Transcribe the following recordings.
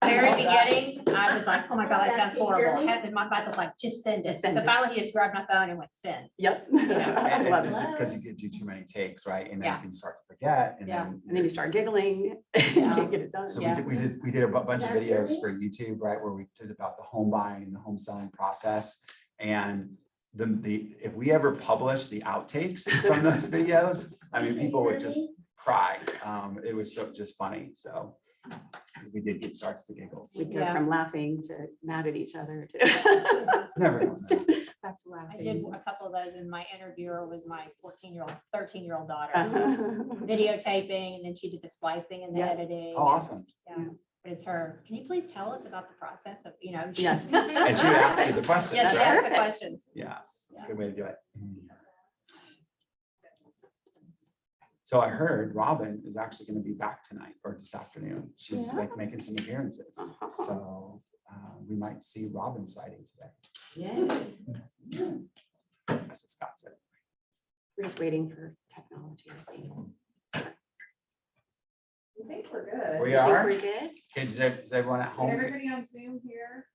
Very beginning, I was like, oh my God, that sounds horrible. And my Michael's like, just send it. So finally he just grabbed my phone and went send. Yep. Yeah. I love it. Because you could do too many takes, right? And then Yeah. you start to forget. And Yeah. then, And then you start giggling. You can't get it done. so Yeah. we did a bunch of videos for YouTube, right? Where we did about the home buying and the home selling process. And if we ever publish the outtakes from those videos, I mean, people would just cry. It was so just funny. So we did get starts to giggles. We go Yeah. from laughing to mad at each other to Never know. back to laughing. I did a couple of those, and my interviewer was my 13-year-old daughter, Uh-huh. videotaping, and then she did the splicing and the Yeah. editing. Oh, awesome. Yeah, but it's her. Can you please tell us about the process of, Yes. And she would ask you the questions, Yes, she right? asked the Perfect. questions. Yes, it's a good way to do it. So I heard Robin is actually going to be back tonight or this afternoon. She's Yeah. like making some appearances. Uh-huh. So we might see Robin sighting today. Yeah. That's what Scott said. We're just waiting for technology, I think. I think we're good. We I think are. we're good. Is everyone at Can home? everybody on Zoom here?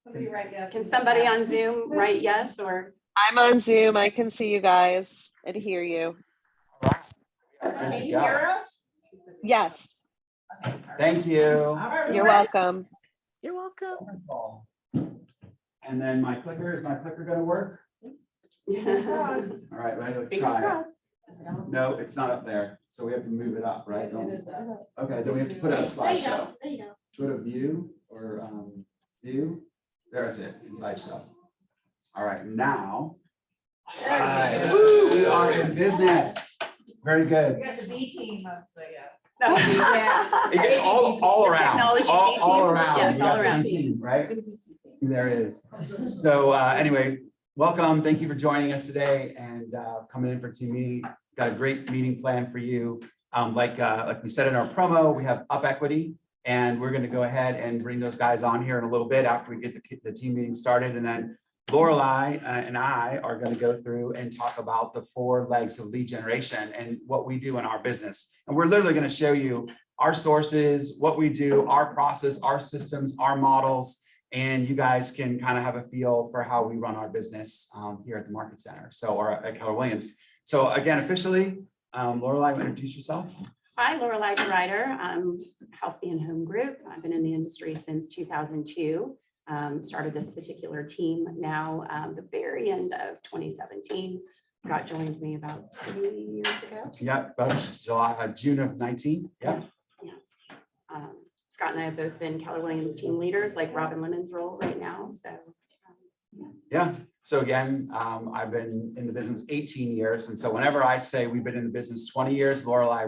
Somebody write yes. Can somebody on Zoom write yes or? I'm on Zoom. I can see you guys and hear you. All right. We are good Can to you hear go. us? Yes, Okay, perfect. Thank you. All right, we're you're ready. welcome. You're welcome. Wonderful. And then my clicker, is my clicker going to work? Yeah. All right, let's Fingers try it. crossed. Is it on? No, it's not up there. So we have to move it up, right? It is up. Okay, then we have to put it on slideshow. There you go. Go to view or view. There's it, in slideshow. All right, now. There you Right, go. we are in business. Very good. We got the B team of the, Yeah. Again, all The around, technology all team. around. Yes, You got all the around. team, right? the BC team. There it is. So anyway, welcome. Thank you for joining us today and coming in for team meeting. Got a great meeting planned for you. Like we said in our promo, we have Up Equity, and we're going to go ahead and bring those guys on here in a little bit after we get the team meeting started. And then Lorelei and I are going to go through and talk about the 4 legs of lead generation and what we do in our business. And we're literally going to show you our sources, what we do, our process, our systems, our models, and you guys can kind of have a feel for how we run our business here at the Market Center, or at Keller Williams. So again, officially, Lorelei, introduce yourself. Hi, Lorelie DeRuiter. I'm Halcyon Home Group. I've been in the industry since 2002. Started this particular team now the very end of 2017. Scott joined me about 3 years ago. Yeah, about June of 19. Yeah. Scott and I have both been Keller Williams team leaders, like Robin Lemon's role right now. So Yeah. So again, I've been in the business 18 years. And so whenever I say we've been in the business 20 years, Lorelei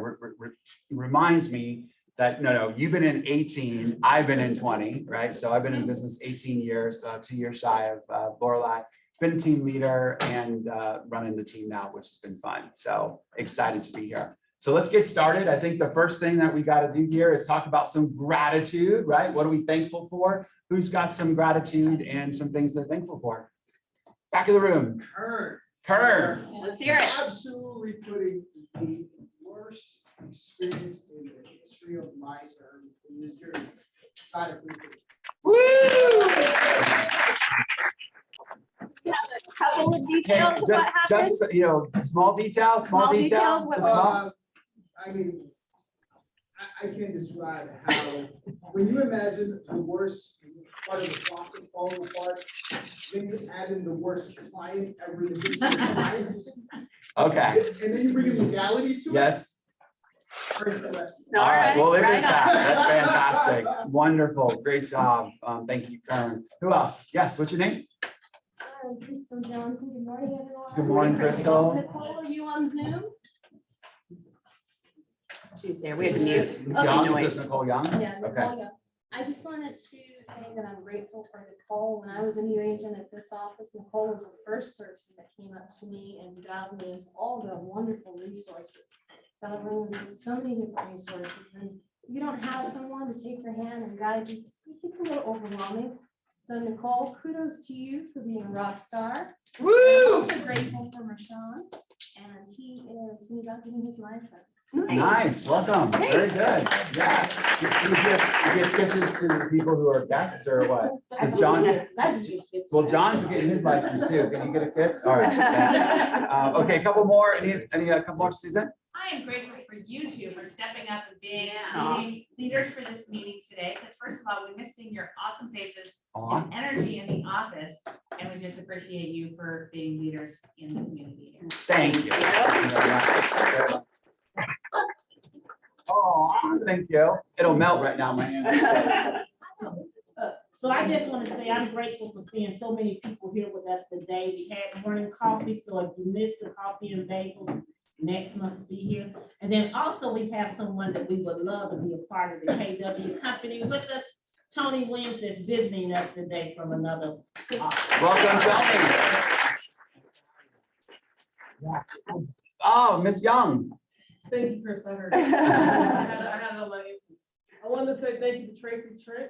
reminds me that, no, you've been in 18, I've been in 20, right? So I've been in business 18 years, 2 years shy of Lorelei. Been team leader and running the team now, which has been fun. So excited to be here. So let's get started. I think the first thing that we got to do here is talk about some gratitude, right? What are we thankful for? Who's got some gratitude and some things they're thankful for? Back of the room. Kern. let's hear it. Absolutely putting the worst experience in the history of my firm in this journey. Side of it. Woo! Couple of details of what happened. Just, small details, Small details, what- just small. I mean, I can't describe how, when you imagine the worst part of the process falling apart, then you add in the worst client ever in the history of clients, Okay, and then you bring in legality to it. yes. Praise the rest. All right, we'll leave it right at that. on. That's fantastic. Wonderful. Great job. Thank you, Karen. Who else? Yes, what's your name? Crystal Johnson. Good morning, everyone. Good morning, Crystal. Nicole, are you on Zoom? She's there. We have Is to this mute. Young? Noise. Is this Nicole Young? Yeah, Okay. Nicole, yeah. I just wanted to say that I'm grateful for Nicole. When I was a new agent at this office, Nicole was the first person that came up to me and got me into all the wonderful resources. Keller Williams has so many different resources, and if you don't have someone to take your hand and guide you, it gets a little overwhelming. So Nicole, kudos to you for being a rock star. I'm Woo! also grateful for Rashawn, and he is thinking about getting his license. Nice, welcome. Very good. Yeah. You give kisses to the people who are guests or what? Because John, well, John's getting his license too. Can you get a kiss? All right. Thanks. Okay, a couple more. Any couple more, Susan? I am grateful for you two for stepping up and being leaders for this meeting today. Because first of all, we miss seeing your awesome faces and energy in the office. And we just appreciate you for being leaders in the community here. Thank you. Oh, thank you. It'll melt right now, my hand. So I just want to say I'm grateful for seeing so many people here with us today. We had morning coffee, so if you missed the coffee and bagels, next month be here. And then also we have someone that we would love to be a part of the KW company with us. Tony Williams is visiting us today from another office. Welcome, Tony. Oh, Miss Young. Thank you, Chris. I heard it. I had all my answers. I want to say thank you to Tracy Trent.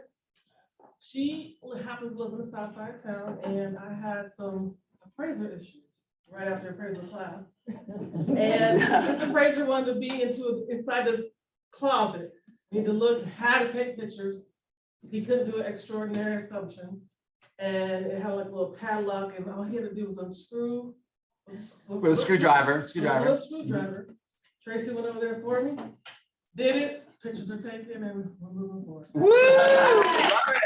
She happens to live in the south side of town, and I had some appraiser issues right after appraisal class. And this appraiser wanted to be inside this closet. Need to look how to take pictures. He couldn't do an extraordinary assumption. And it had like a little padlock, and all he had to do was unscrew. With a screwdriver. A little screwdriver. Tracy went over there for me, did it, pictures are taken, and we're moving forward. Woo! Love it.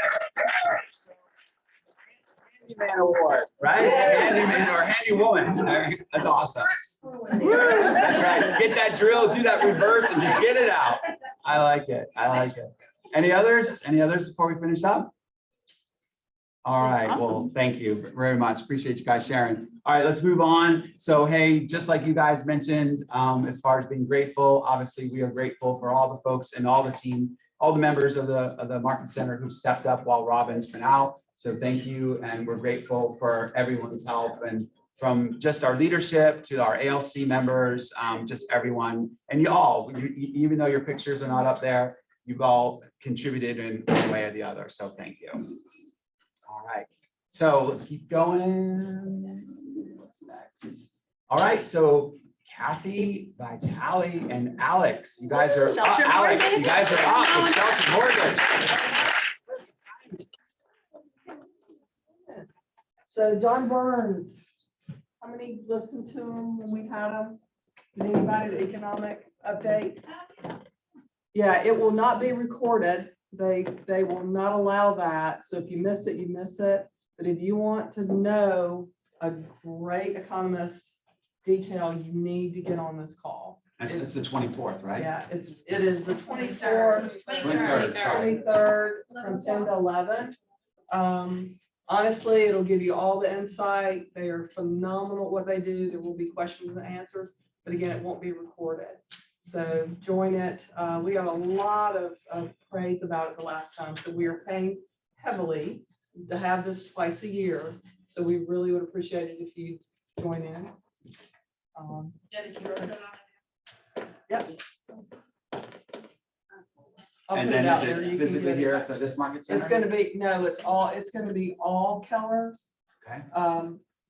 Handyman award, right? Handyman or handy woman. That's awesome. That's right. Get that drill, do that reverse, and just get it out. I like it. I like it. Any others? Any others before we finish up? All right, well, thank you very much. Appreciate you guys sharing. All right, let's move on. So, hey, just like you guys mentioned, as far as being grateful, obviously we are grateful for all the folks and all the team, all the members of the Market Center who stepped up while Robin's been out. So thank you, and we're grateful for everyone's help, and from just our leadership to our ALC members, just everyone, and you all, even though your pictures are not up there, you've all contributed in one way or the other. So thank you. All right, so let's keep going. What's next? All right, so Kathy, Vitali, and Alex, you guys are up. Alex, you guys are up with Shelter Mortgage. So John Burns, how many listened to him when we had him? Did anybody, the economic update? Yeah, it will not be recorded. They will not allow that. So if you miss it, you miss it. But if you want to know a great economist detail, you need to get on this call. It's the 24th, right? Yeah, it is the 24th, 23rd from 10 to 11. Honestly, it'll give you all the insight. They are phenomenal at what they do. There will be questions and answers, but again, it won't be recorded. So join it. We got a lot of praise about it the last time. So we are paying heavily to have this twice a year. So we really would appreciate it if you join in. Yep. I'll And put then out is there. You it can physically get it. here at this Market Center? It's gonna be, no, it's gonna be all Kellers. Okay.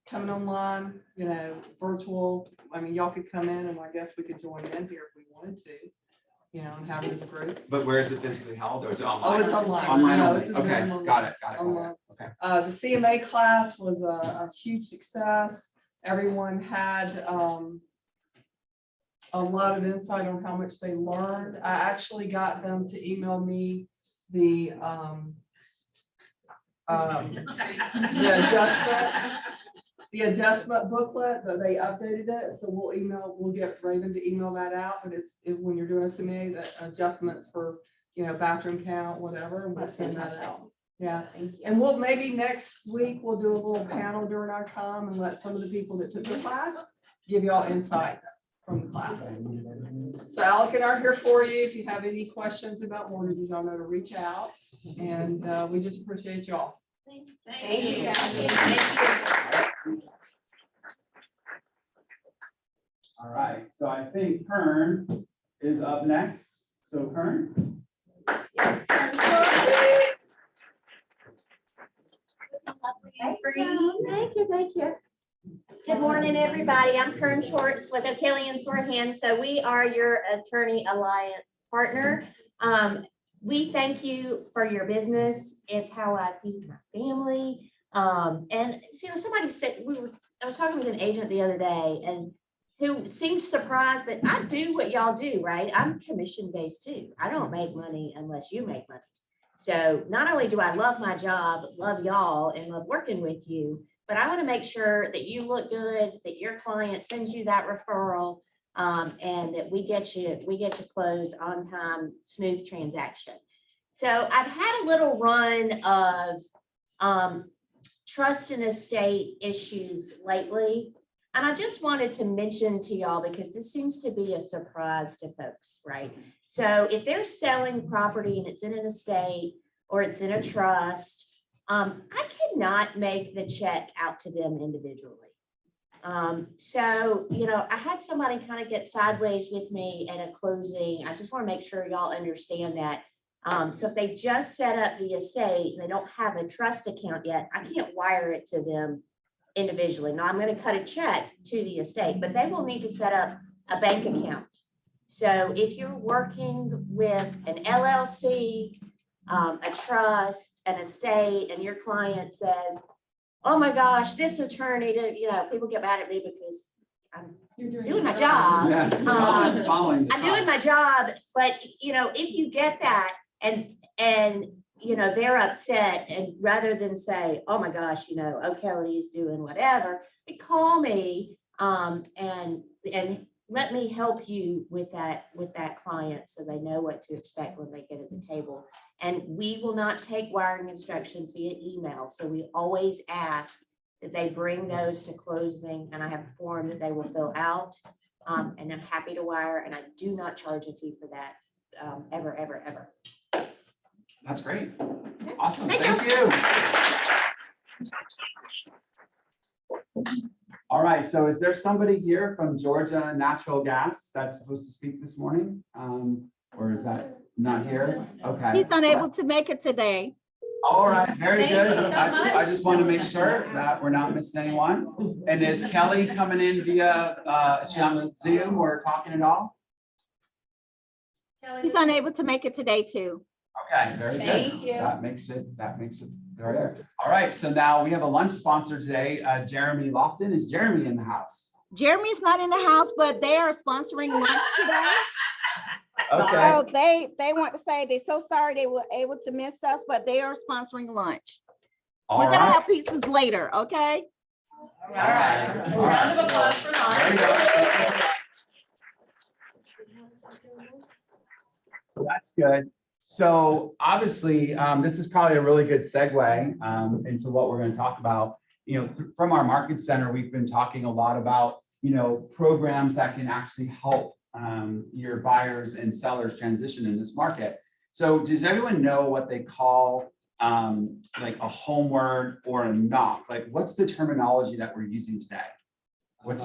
Coming online, virtual. I mean, y'all could come in and I guess we could join in here if we wanted to, and have it as a group. But where is it physically held, or is it Oh, online? it's online. Online No, only. it's a Okay, Zoom only. got it. Online. Okay. The CMA class was a huge success. Everyone had a lot of insight on how much they learned. I actually got them to email me the adjustment booklet, that they updated it. So we'll get Raven to email that out. But it's when you're doing a CMA, the adjustments for bathroom count, whatever, and we'll send that out. Yeah, and we'll maybe next week we'll do a little panel during our time and let some of the people that took the class give you all insight from the class. So Alec and I are here for you. If you have any questions about mortgages, y'all know to reach out, and we just appreciate y'all. Thank you. All right, so I think Kern is up next. So Kern. Thank you. Good morning, everybody. I'm Kern Schwartz with O'Kelly and Sorahan. So we are your Attorney Alliance partner. We thank you for your business. It's how I feed my family. And you know, somebody said I was talking with an agent the other day and who seemed surprised that I do what y'all do, right? I'm commission based too. I don't make money unless you make money. So not only do I love my job, love y'all and love working with you, but I want to make sure that you look good, that your client sends you that referral, and that we get you closed on time, smooth transaction. So I've had a little run of trust and estate issues lately. And I just wanted to mention to y'all, because this seems to be a surprise to folks, right? So if they're selling property and it's in an estate or it's in a trust, I cannot make the check out to them individually. So, you know, I had somebody kind of get sideways with me at a closing. I just want to make sure y'all understand that. So if they just set up the estate, and they don't have a trust account yet, I can't wire it to them individually. Now I'm going to cut a check to the estate, but they will need to set up a bank account. So if you're working with an LLC, a trust, an estate, and your client says, oh my gosh, this attorney, you know, people get mad at me because I'm doing my job. Yeah. Following the I'm doing trust. my job, but you know, if you get that and you know, they're upset, and rather than say, oh my gosh, you know, O'Kelly's doing whatever, they call me and let me help you with that client so they know what to expect when they get at the table. And we will not take wiring instructions via email. So we always ask that they bring those to closing, and I have a form that they will fill out. And I'm happy to wire, and I do not charge a fee for that ever, ever, ever. That's great. Okay. Awesome. Thank Thank you. All right. So is there somebody here from Georgia Natural Gas that's supposed to speak this morning? Or is that not here? Okay. He's unable to make it today. All right. Very Thank good. you so much. I just want to make sure that we're not missing anyone. And is Kelly coming in via, is she on the Zoom or talking at all? He's unable to make it today too. Okay, very good. Thank you. That makes it very good. All right, so now we have a lunch sponsor today, Jeremy Lofton. Is Jeremy in the house? Jeremy's not in the house, but they are sponsoring lunch today. Okay. So they want to say they're so sorry they were able to miss us, but they are sponsoring lunch. All We're gonna right. have pizzas later, okay? All right. All Round of right. applause for Very Lauren. good. So that's good. So obviously, this is probably a really good segue into what we're going to talk about. You know, from our market center, we've been talking a lot about, you know, programs that can actually help your buyers and sellers transition in this market. So does everyone know what they call like a home word or a knock? Like, what's the terminology that we're using today? What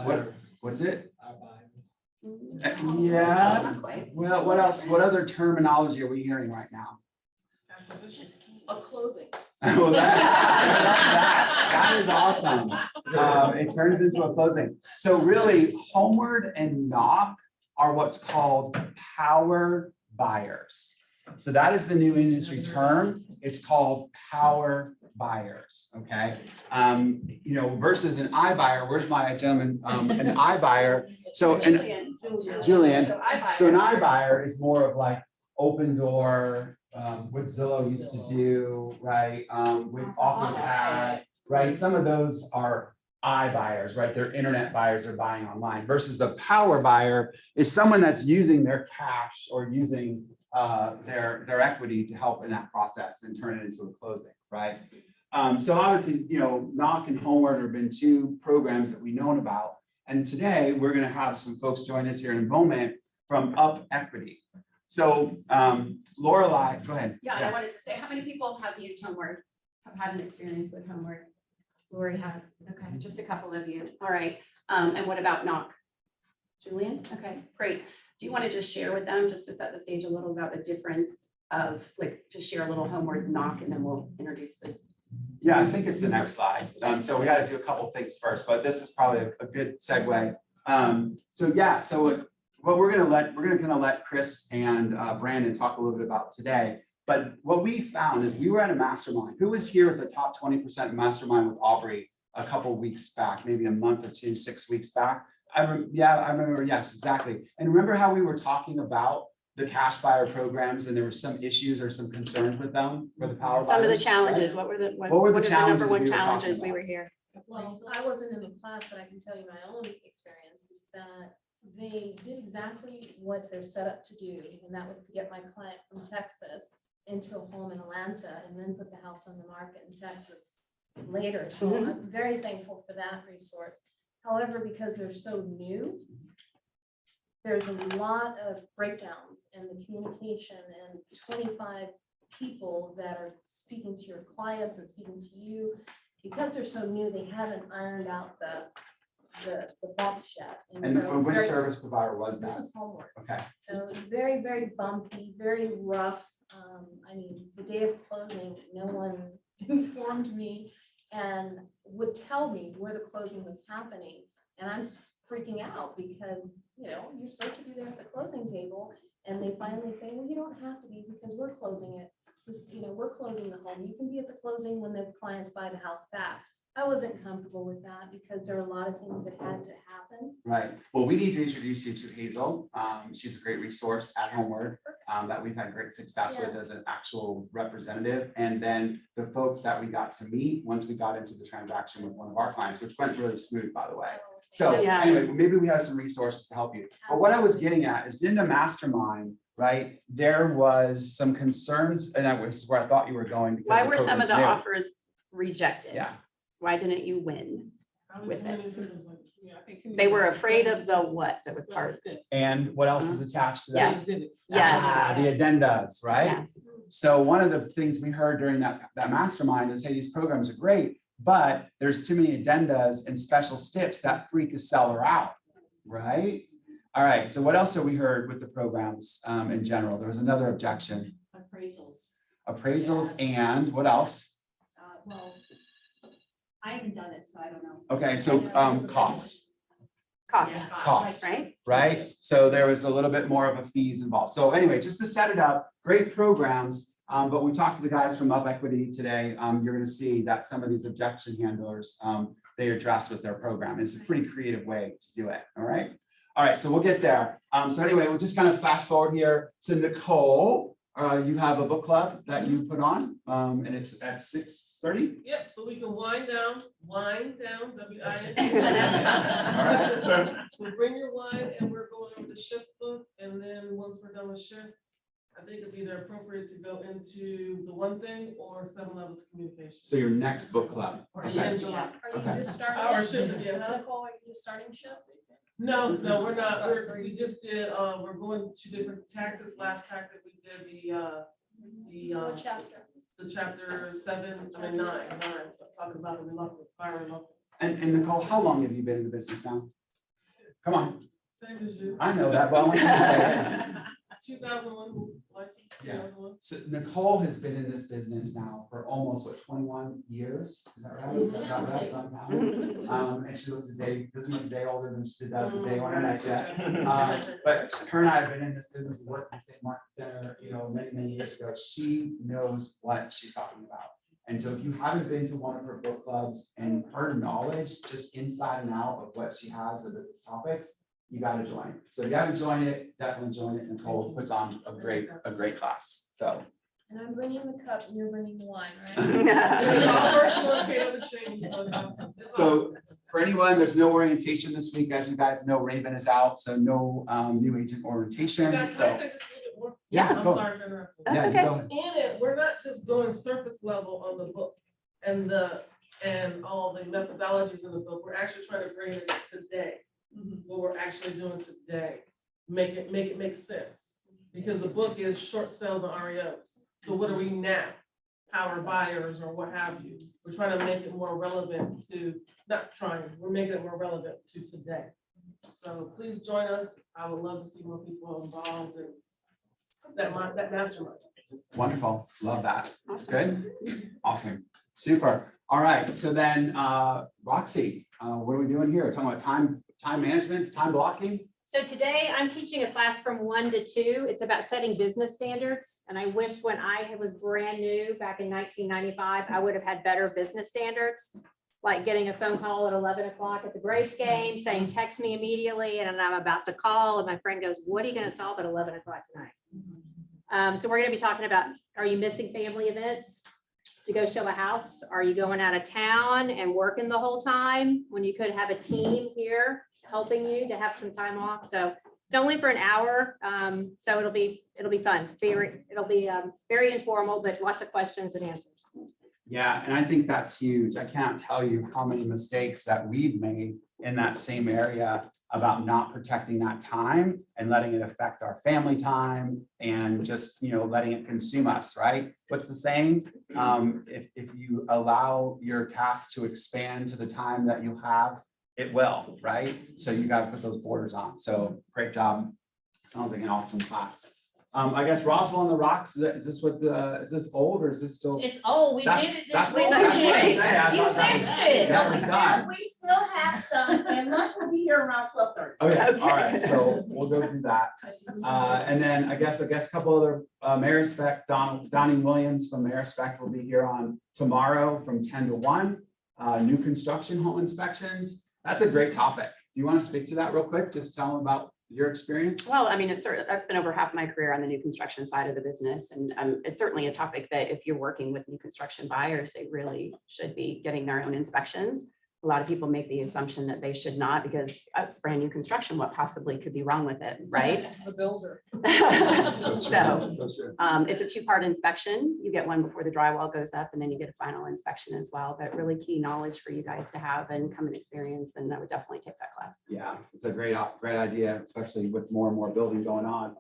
is it? Yeah. Well, what else? What other terminology are we hearing right now? A closing. Well, that is awesome. It turns into a closing. So really, homeward and knock are what's called power buyers. So that is the new industry term. It's called power buyers. Okay. You know, versus an iBuyer. Where's my gentleman? An iBuyer. So Julian. So an iBuyer is more of like open door, what Zillow used to do, right? With OfferPad, right? Some of those are iBuyers, right? They're internet buyers are buying online. Versus a power buyer is someone that's using their cash or using their equity to help in that process and turn it into a closing, right? So obviously, you know, knock and homeward have been two programs that we've known about. And today we're going to have some folks join us here in a moment from Up Equity. So Lorelei, go ahead. Yeah, and I wanted to say, how many people have used Homeward, have had an experience with Homeward? Lori has, okay, just a couple of you, all right. And what about Knock? Julian, okay, great. Do you want to just share with them, just to set the stage a little about the difference of, like, just share a little Homeward, Knock, and then we'll introduce the Yeah, I think it's the next slide. So we got to do a couple things first, but this is probably a good segue. So what we're gonna let Chris and Brandon talk a little bit about today. But what we found is we were at a mastermind. Who was here at the top 20% mastermind with Aubrey a couple of weeks back, maybe a month or two, 6 weeks back? I remember, yes, exactly. And remember how we were talking about the cash buyer programs and there were some issues or some concerns with them for the power buyers? Some of the challenges, right? what were the the the challenges number one we were talking challenges we about? were here? Well, I wasn't in the class, but I can tell you my own experience is that they did exactly what they're set up to do. And that was to get my client from Texas into a home in Atlanta and then put the house on the market in Texas later. So I'm very thankful for that resource. However, because they're so new, there's a lot of breakdowns in the communication and 25 people that are speaking to your clients and speaking to you. Because they're so new, they haven't ironed out the bumps yet. And so it's which very- service provider was This that? was homework. Okay. So it was very, very bumpy, very rough. I mean, the day of closing, no one informed me and would tell me where the closing was happening. And I'm freaking out because, you know, you're supposed to be there at the closing table. And they finally say, well, you don't have to be because we're closing it. This, you know, we're closing the home. You can be at the closing when the clients buy the house back. I wasn't comfortable with that because there are a lot of things that had to happen. Right. Well, we need to introduce you to Hazel. She's a great resource at Homeward that we've had great success with as an actual representative. And then the folks that we got to meet once we got into the transaction with one of our clients, which went really smooth, by the way. So Yeah. anyway, maybe we have some resources to help you. But what I was getting at is in the mastermind, right, there was some concerns, and that was where I thought you were going. because Why the were some of program's the new. offers rejected? Yeah. Why didn't you win? I was With doing it. They They were afraid of the what that was part. And what else is attached to that? Yes. Ah, Yes. the addendas, right? Yes. So one of the things we heard during that mastermind is, hey, these programs are great, but there's too many addendas and special steps that freak a seller out, right? All right, so what else have we heard with the programs in general? There was another objection. Appraisals. Appraisals Yes. and what else? Well, I haven't done it, so I don't know. Okay, so cost, Cost, cost, right? right? So there was a little bit more of a fees involved. So anyway, just to set it up, great programs. But we talked to the guys from Up Equity today. You're gonna see that some of these objection handlers, they address with their program. It's a pretty creative way to do it, all right? All right, so we'll get there. So anyway, we'll just kind of fast forward here. So Nicole, you have a book club that you put on, and it's at 6:30. Yep, so we can wind down, WIN. right. So bring your wine and we're going over the shift book, and then once we're done with shift, I think it's either appropriate to go into the one thing or 7 levels of communication. So your next book club. Or Okay. shift, yeah. Are you Okay. just starting? Or it? shift, yeah. Nicole, are you just starting shift? No, we're not, we just did, we're going to different tactics. Last tactic, we did What chapter? the chapter 9, talking about the reluctance, fire reluctance. And Nicole, how long have you been in the business now? Come on, Same as you. I know that, but I want you to say it. 2001 license, Yeah. 2001. So Nicole has been in this business now for almost, 21 years? Is that right? Is that right? And she looks a day, doesn't look a day older than she does the day on her neck yet. But her and I have been in this business, we worked in St. Martin Center, many, many years ago. She knows what she's talking about. And so if you haven't been to one of her book clubs and her knowledge, just inside and out of what she has of the topics, you got to join. So if you haven't joined it, definitely join it. Nicole puts on a great class. So. And I'm bringing the cup and you're bringing the wine, right? It's all virtual and paid over training, so it's awesome. It's So for anyone, there's no orientation this week. As you guys know, Raven is out, so no new agent orientation. Can I So say this a little bit more? Yeah, I'm go. sorry for interrupting. That's yeah, okay. go ahead. In it, we're not just going surface level on the book and all the methodologies in the book. We're actually trying to bring it today. What we're actually doing today, make it make sense. Because the book is short sales and REOs. So what are we now? Power buyers or what have you. We're trying to make it more relevant we're making it more relevant to today. So please join us. I would love to see more people involved in that mastermind. Wonderful. Love that. Good. Awesome. Super. All right. So then, Roxy, what are we doing here? We're talking about time management, time blocking? So today I'm teaching a class from 1 to 2. It's about setting business standards. And I wish when I was brand new back in 1995, I would have had better business standards. Like getting a phone call at 11 o'clock at the Braves game saying, text me immediately. And I'm about to call and my friend goes, what are you going to solve at 11 o'clock tonight? So we're going to be talking about, are you missing family events to go show a house? Are you going out of town and working the whole time when you could have a team here helping you to have some time off? So it's only for an hour. So it'll be fun. It'll be very informal, but lots of questions and answers. Yeah, and I think that's huge. I can't tell you how many mistakes that we've made in that same area about not protecting that time and letting it affect our family time and just, letting it consume us, right? What's the saying? If you allow your tasks to expand to the time that you have, it will, right? So you got to put those borders on. So great job. Sounds like an awesome class. I guess Roswell on the Rocks, is this old or is this still? It's old. We did it this week. You missed it. That was done. We still have some, and lunch will be here around 12:30. Okay, all right, so we'll go through that. And then I guess a couple other Mayor Spec, Donnie Williams from Mayor Spec will be here on tomorrow from 10 to 1. New construction home inspections. That's a great topic. Do you want to speak to that real quick? Just tell them about your experience? Well, I mean, that's been over half my career on the new construction side of the business. And it's certainly a topic that if you're working with new construction buyers, they really should be getting their own inspections. A lot of people make the assumption that they should not because it's brand new construction. What possibly could be wrong with it, right? The builder. So it's a two-part inspection. You get one before the drywall goes up and then you get a final inspection as well. But really key knowledge for you guys to have and come and experience. And I would definitely take that class. Yeah, it's a great idea, especially with more and more building going on.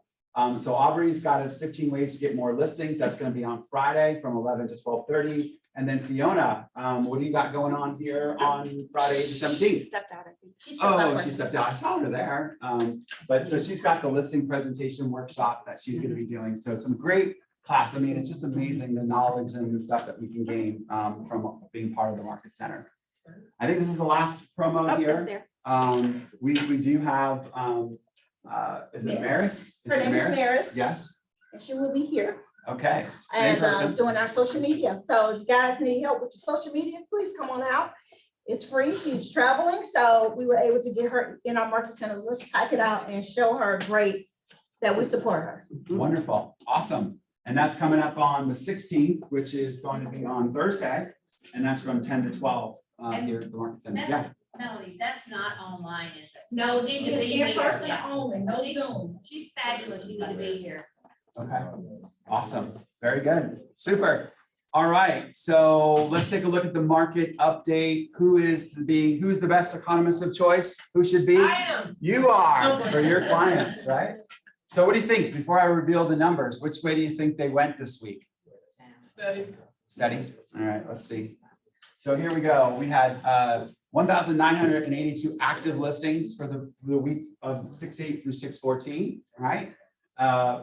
So Aubrey's got us 15 ways to get more listings. That's going to be on Friday from 11 to 12:30. And then Fiona, what do you got going on here on Friday, the 17th? Stepped out, I think. She stepped out. I saw her there. But so she's got the listing presentation workshop that she's going to be doing. So some great class. I mean, it's just amazing the knowledge and the stuff that we can gain from being part of the Market Center. I think this is the last promo here. We do have, is it Maris? Her name is Maris. Yes. And she will be here. Okay. And doing our social media. So if you guys need help with your social media, please come on out. It's free. She's traveling. So we were able to get her in our Market Center. Let's pack it out and show her great that we support her. Wonderful. Awesome. And that's coming up on the 16th, which is going to be on Thursday. And that's from 10 to 12 here at the Market Center. Yeah. Melody, that's not online, is it? No, it is in person Yeah. only, no Zoom. She's fabulous. You need to be here. Okay. Awesome. Very good. Super. All right. So let's take a look at the market update. Who's the best economist of choice? Who should be? I am. You are for your clients, right? So what do you think before I reveal the numbers? Which way do you think they went this week? Steady. Steady. All right, let's see. So here we go. We had 1,982 active listings for the week of 6/8 through 6/14, right?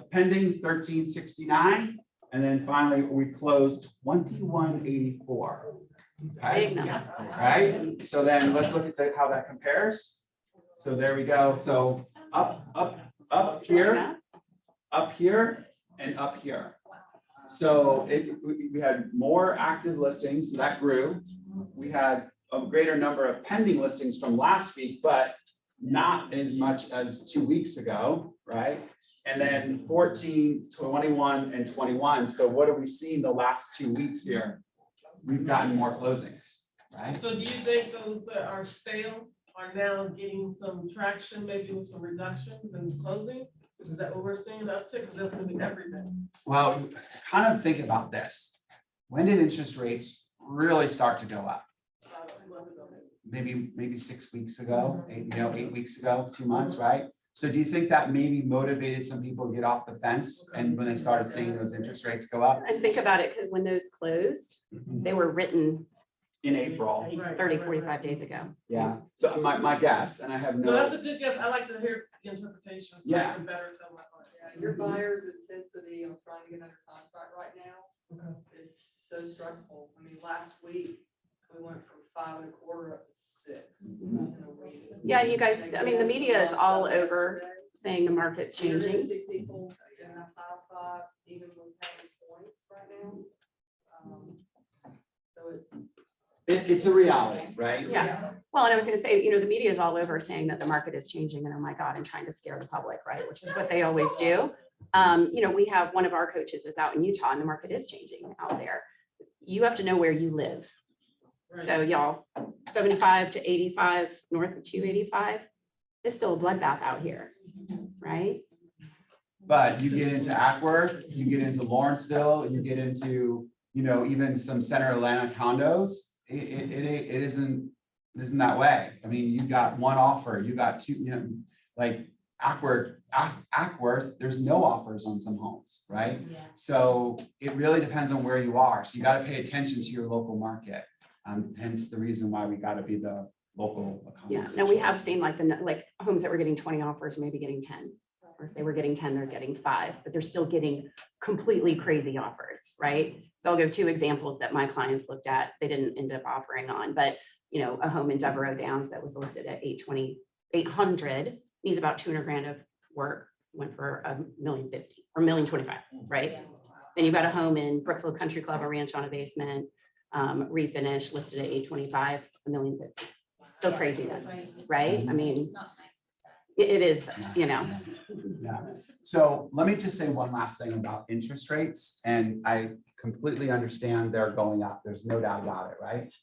Pending 1,369. And then finally, we closed 2,184. Okay. Big number. That's right. So then let's look at how that compares. So there we go. So up here, and up here. So we had more active listings, so that grew. We had a greater number of pending listings from last week, but not as much as 2 weeks ago, right? And then 14, 21, and 21. So what have we seen the last 2 weeks here? We've gotten more closings, right? So do you think those that are stale are now getting some traction, maybe with some reductions and closing? Is that what we're seeing, the uptick? Is that gonna be everything? Well, kind of think about this. When did interest rates really start to go up? Maybe 6 weeks ago, 8 weeks ago, 2 months, right? So do you think that maybe motivated some people to get off the fence and when they started seeing those interest rates go up? And think about it, because when those closed, they were written in April, 30, 45 days ago. Yeah. So my guess, and I have No, no. that's a good guess. I like to hear the interpretation. So I Yeah. can better tell my client. Yeah, your buyer's intensity on trying to get under contract right now Okay. is so so stressful. I mean, last week, we went from 5.25 up to 6. Yeah, you guys, I mean, the media is all over saying the market's You're gonna changing. see people in the high fives, even with paying points right now. So It's a reality, right? Yeah. Well, and I was gonna say, the media is all over saying that the market is changing and oh my God, and trying to scare the public, right? Which is what they always do. We have one of our coaches is out in Utah and the market is changing out there. You have to know where you live. So y'all, 75 to 85, north of 285, it's still a bloodbath out here, right? But you get into Ackworth, you get into Lawrenceville, you get into, even some center Atlanta condos. It isn't that way. I mean, you got one offer, you got two, like Ackworth, there's no offers on some homes, right? Yeah. So it really depends on where you are. So you got to pay attention to your local market. Hence the reason why we got to be the local economy. Yeah, no, we have seen like homes that were getting 20 offers, maybe getting 10. Or if they were getting 10, they're getting 5, but they're still getting completely crazy offers, right? So I'll give 2 examples that my clients looked at. They didn't end up offering on, but a home in Devereaux Downs that was listed at 800 needs about 200 grand of work, went for $1,050,000 or $1,025,000, right? Then you've got a home in Brookfield Country Club, a ranch on a basement, refinish listed at 825, $1,050,000. So crazy then, right? I mean, it is, Yeah. So let me just say one last thing about interest rates. And I completely understand they're going up. There's no doubt about it, right?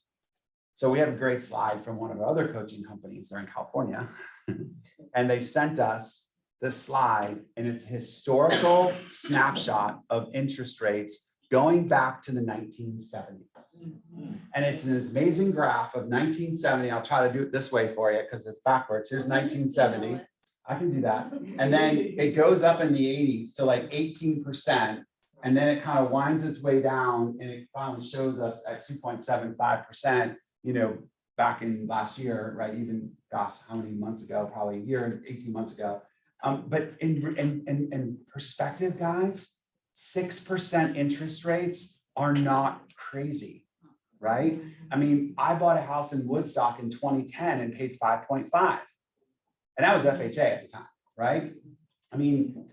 So we have a great slide from one of our other coaching companies. They're in California. And they sent us this slide, and it's a historical snapshot of interest rates going back to the 1970s. And it's an amazing graph of 1970. I'll try to do it this way for you because it's backwards. Here's 1970. I can do that. And then it goes up in the 80s to like 18%. And then it kind of winds its way down and it finally shows us at 2.75%, back in last year, right? Even, gosh, how many months ago? Probably a year and 18 months ago. But in perspective, guys, 6% interest rates are not crazy, right? I mean, I bought a house in Woodstock in 2010 and paid 5.5. And that was FHA at the time, right? I mean,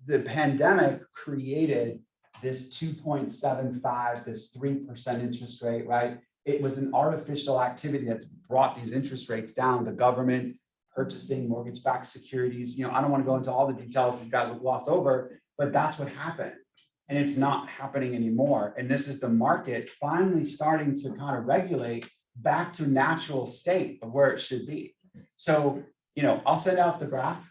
the pandemic created this 2.75, this 3% interest rate, right? It was an artificial activity that's brought these interest rates down. The government purchasing mortgage-backed securities. I don't want to go into all the details you guys will gloss over, but that's what happened. And it's not happening anymore. And this is the market finally starting to kind of regulate back to natural state of where it should be. So, I'll send out the graph,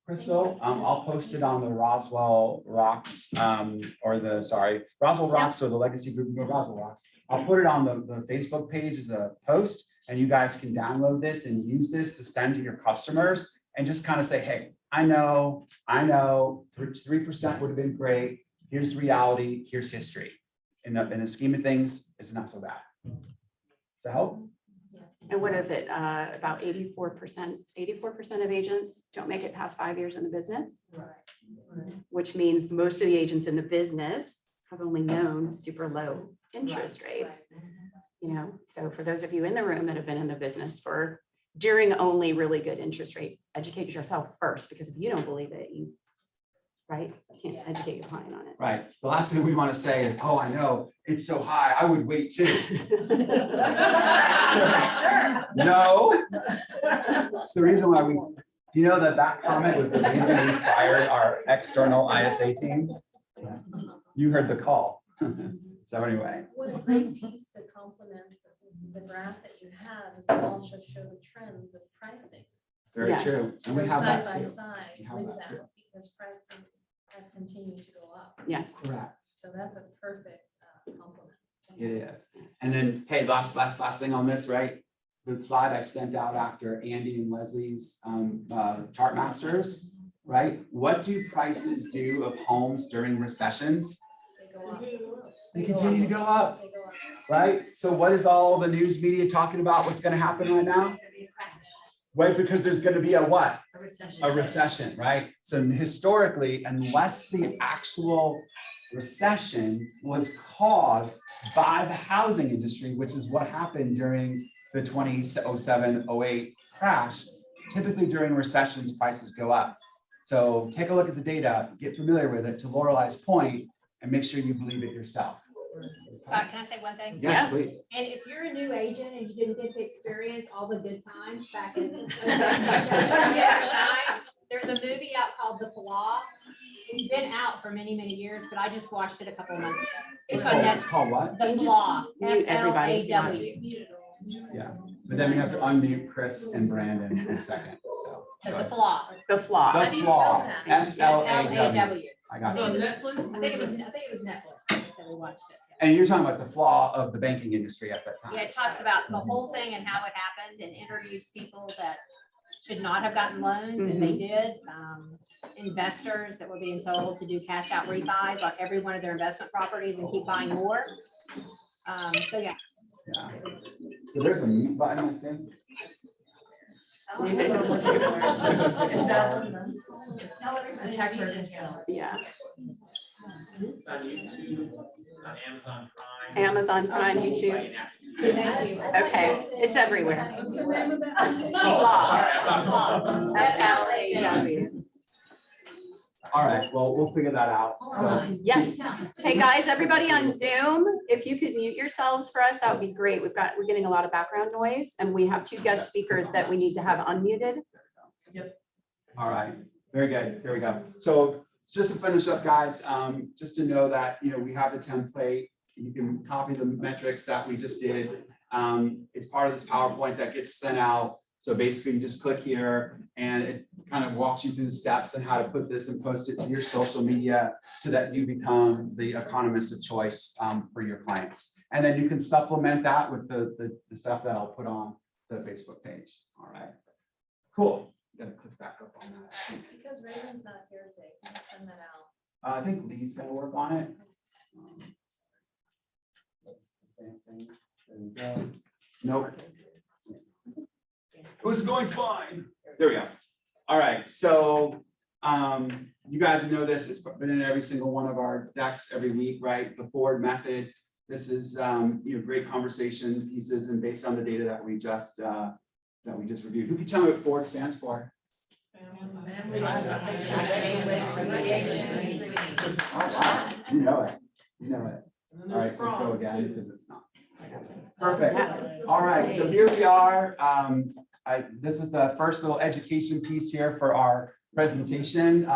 Crystal. I'll post it on the Roswell Rocks, Roswell Rocks or the Legacy Group, Roswell Rocks. I'll put it on the Facebook page as a post, and you guys can download this and use this to send to your customers and just kind of say, hey, I know, 3% would have been great. Here's reality, here's history. In the scheme of things, it's not so bad. Does that help? and what is it? About 84% of agents don't make it past 5 years in the business, which means most of the agents in the business have only known super low interest rates. So for those of you in the room that have been in the business for during only really good interest rate, educate yourself first, because if you don't believe it, you can't educate your client on it. Right. The last thing we want to say is, oh, I know, it's so high, I would wait too. No. It's the reason why do you know that comment was the reason we fired our external ISA team? You heard the call. So anyway. What a great piece to complement the graph that you have is to also show the trends of pricing. Very Yes. true. And we Go have side that by too. side We have with that too. that, because pricing has continued to go up. Yes. Correct. So that's a perfect complement. It is. And then, hey, last thing on this, right? The slide I sent out after Andy and Leslie's chart masters, right? What do prices do of homes during recessions? They go up. They continue to go up, They go up. right? So what is all the news media talking about? What's going to happen right now? Right, because there's going to be a what? A recession, right? So historically, unless the actual recession was caused by the housing industry, which is what happened during the 2007-08 crash. Typically during recessions, prices go up. So take a look at the data, get familiar with it, to Lorelei's point, and make sure you believe it yourself. Can I say one thing? Yes, please. And if you're a new agent and you didn't get to experience all the good times back in there's a movie out called The Flaw. It's been out for many, many years, but I just watched it a couple of months ago. It's on It's Netflix. called what? The Flaw. Mute everybody if you want FLAW. Yeah, but then we have to unmute Chris and Brandon in a second, so. go The ahead. Flaw. The flaw. The Flaw, FLAW. I got you. So Netflix. I think it was Netflix that we watched it. And you're talking about the flaw of the banking industry at that time. Yeah, it talks about the whole thing and how it happened and interviews people that should not have gotten loans and they did. Investors that were being told to do cash out refis on every one of their investment properties and keep buying more. So yeah. Yeah. So there's a mute button, I think. Tell everybody. Tech version show. Yeah. It's on YouTube, on Amazon Prime. Amazon Prime, YouTube. Thank you. Okay, it's everywhere. What's the name of that? Oh, sorry, I thought- FLAW. All right, well, we'll figure that out. So Yes. Hey, guys, everybody on Zoom, if you could mute yourselves for us, that would be great. We're getting a lot of background noise and we have 2 guest speakers that we need to have unmuted. all right, very good. Here we go. So just to finish up, guys, just to know that, we have the template. You can copy the metrics that we just did. It's part of this PowerPoint that gets sent out. So basically you just click here and it kind of walks you through the steps and how to put this and post it to your social media so that you become the economist of choice for your clients. And then you can supplement that with the stuff that I'll put on the Facebook page. All right, cool. Gotta click back up on that. Because Raven's not here today, can you send that out? I think Lee's gonna work on it. Advancing. There we go. Nope. It was going fine. There we go. All right, so you guys know this, it's been in every single one of our decks every week, right? The Ford method. This is great conversation pieces and based on the data that we just reviewed. Who can tell me what Ford stands for? Family. You know it. You know it. All right, so let's go again because it's not. Perfect. All right, so here we are. This is the first little education piece here for our presentation.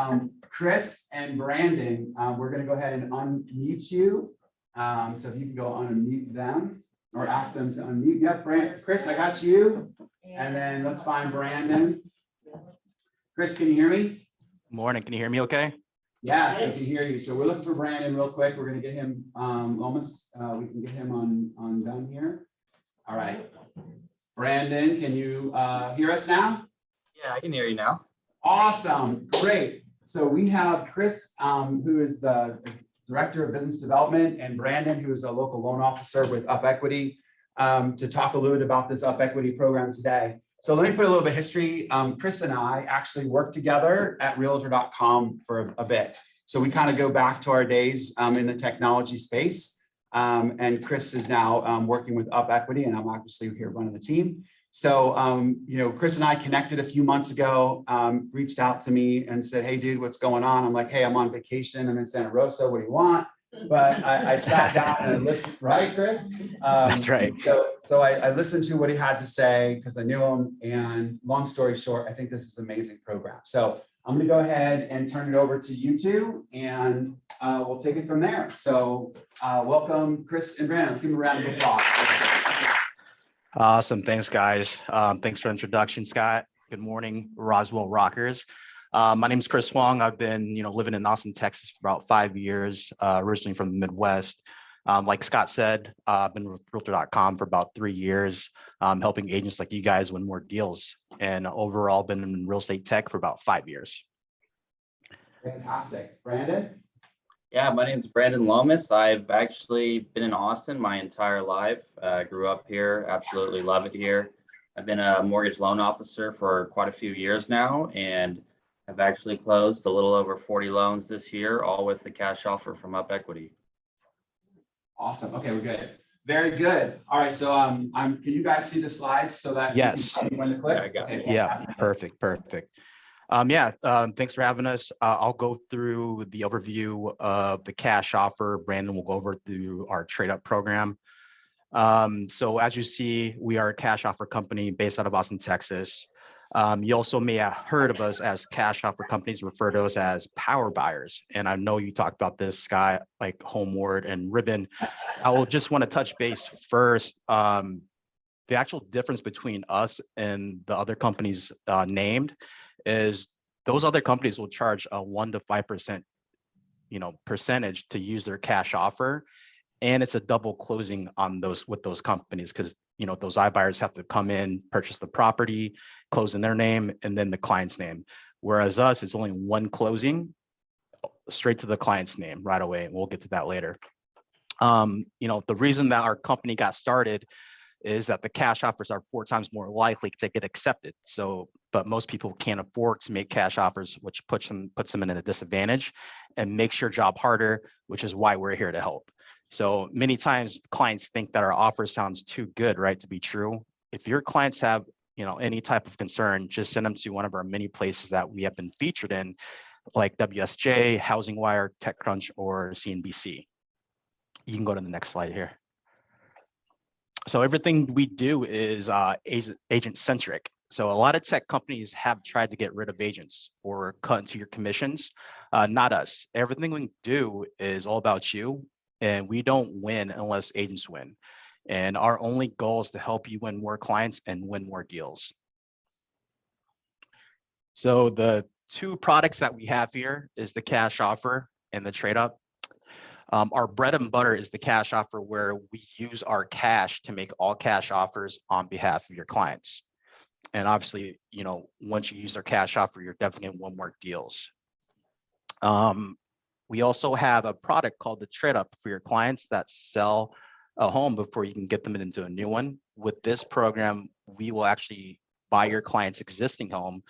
Chris and Brandon, we're going to go ahead and unmute you. So if you can go unmute them or ask them to unmute. Yep, Chris, I got you. And then let's find Brandon. Chris, can you hear me? Morning, can you hear me okay? Yes, we can hear you. So we're looking for Brandon real quick. We're going to get him we can get him on done here. All right. Brandon, can you hear us now? Yeah, I can hear you now. Awesome, great. So we have Chris, who is the Director of Business Development, and Brandon, who is a local loan officer with Up Equity, to talk a little bit about this Up Equity program today. So let me put a little bit of history. Chris and I actually worked together at Realtor.com for a bit. So we kind of go back to our days in the technology space. And Chris is now working with Up Equity, and I'm obviously here running the team. So, Chris and I connected a few months ago, reached out to me and said, hey, dude, what's going on? I'm like, hey, I'm on vacation. I'm in Santa Rosa. What do you want? But I sat down and listened, right, Chris? That's right. So I listened to what he had to say because I knew him. And long story short, I think this is an amazing program. So I'm going to go ahead and turn it over to you two, and we'll take it from there. So welcome, Chris and Brandon. Let's give them a round of applause. Awesome. Thanks, guys. Thanks for the introduction, Scott. Good morning, Roswell Rockers. My name is Chris Wong. I've been, living in Austin, Texas for about 5 years, originally from the Midwest. Like Scott said, I've been with Realtor.com for about 3 years, helping agents like you guys win more deals, and overall been in real estate tech for about 5 years. Fantastic. Brandon? Yeah, my name is Brandon Lomas. I've actually been in Austin my entire life. Grew up here, absolutely love it here. I've been a mortgage loan officer for quite a few years now, and I've actually closed a little over 40 loans this year, all with the cash offer from Up Equity. Awesome. Okay, we're good. Very good. All right, so can you guys see the slides so that you can Yes. tell me when to click? Yeah, I got Okay, Yeah, fantastic. perfect. Thanks for having us. I'll go through the overview of the cash offer. Brandon will go over through our trade up program. So as you see, we are a cash offer company based out of Austin, Texas. You also may have heard of us as cash offer companies, refer to us as power buyers. And I know you talked about this, Scott, like Homeward and Ribbon. I will just want to touch base first. The actual difference between us and the other companies named is those other companies will charge a 1 to 5%, percentage to use their cash offer. And it's a double closing on those with those companies because those iBuyers have to come in, purchase the property, close in their name, and then the client's name. Whereas us, it's only one closing straight to the client's name right away. And we'll get to that later. The reason that our company got started is that the cash offers are 4 times more likely to get accepted. But most people can't afford to make cash offers, which puts them in a disadvantage and makes your job harder, which is why we're here to help. So many times clients think that our offer sounds too good, right, to be true. If your clients have, any type of concern, just send them to one of our many places that we have been featured in, like WSJ, Housing Wire, TechCrunch, or CNBC. You can go to the next slide here. So everything we do is agent centric. So a lot of tech companies have tried to get rid of agents or cut into your commissions. Not us. Everything we do is all about you, and we don't win unless agents win. And our only goal is to help you win more clients and win more deals. So the 2 products that we have here is the cash offer and the trade up. Our bread and butter is the cash offer, where we use our cash to make all cash offers on behalf of your clients. And obviously, once you use our cash offer, you're definitely going to win more deals. We also have a product called the trade up for your clients that sell a home before you can get them into a new one. With this program, we will actually buy your client's existing home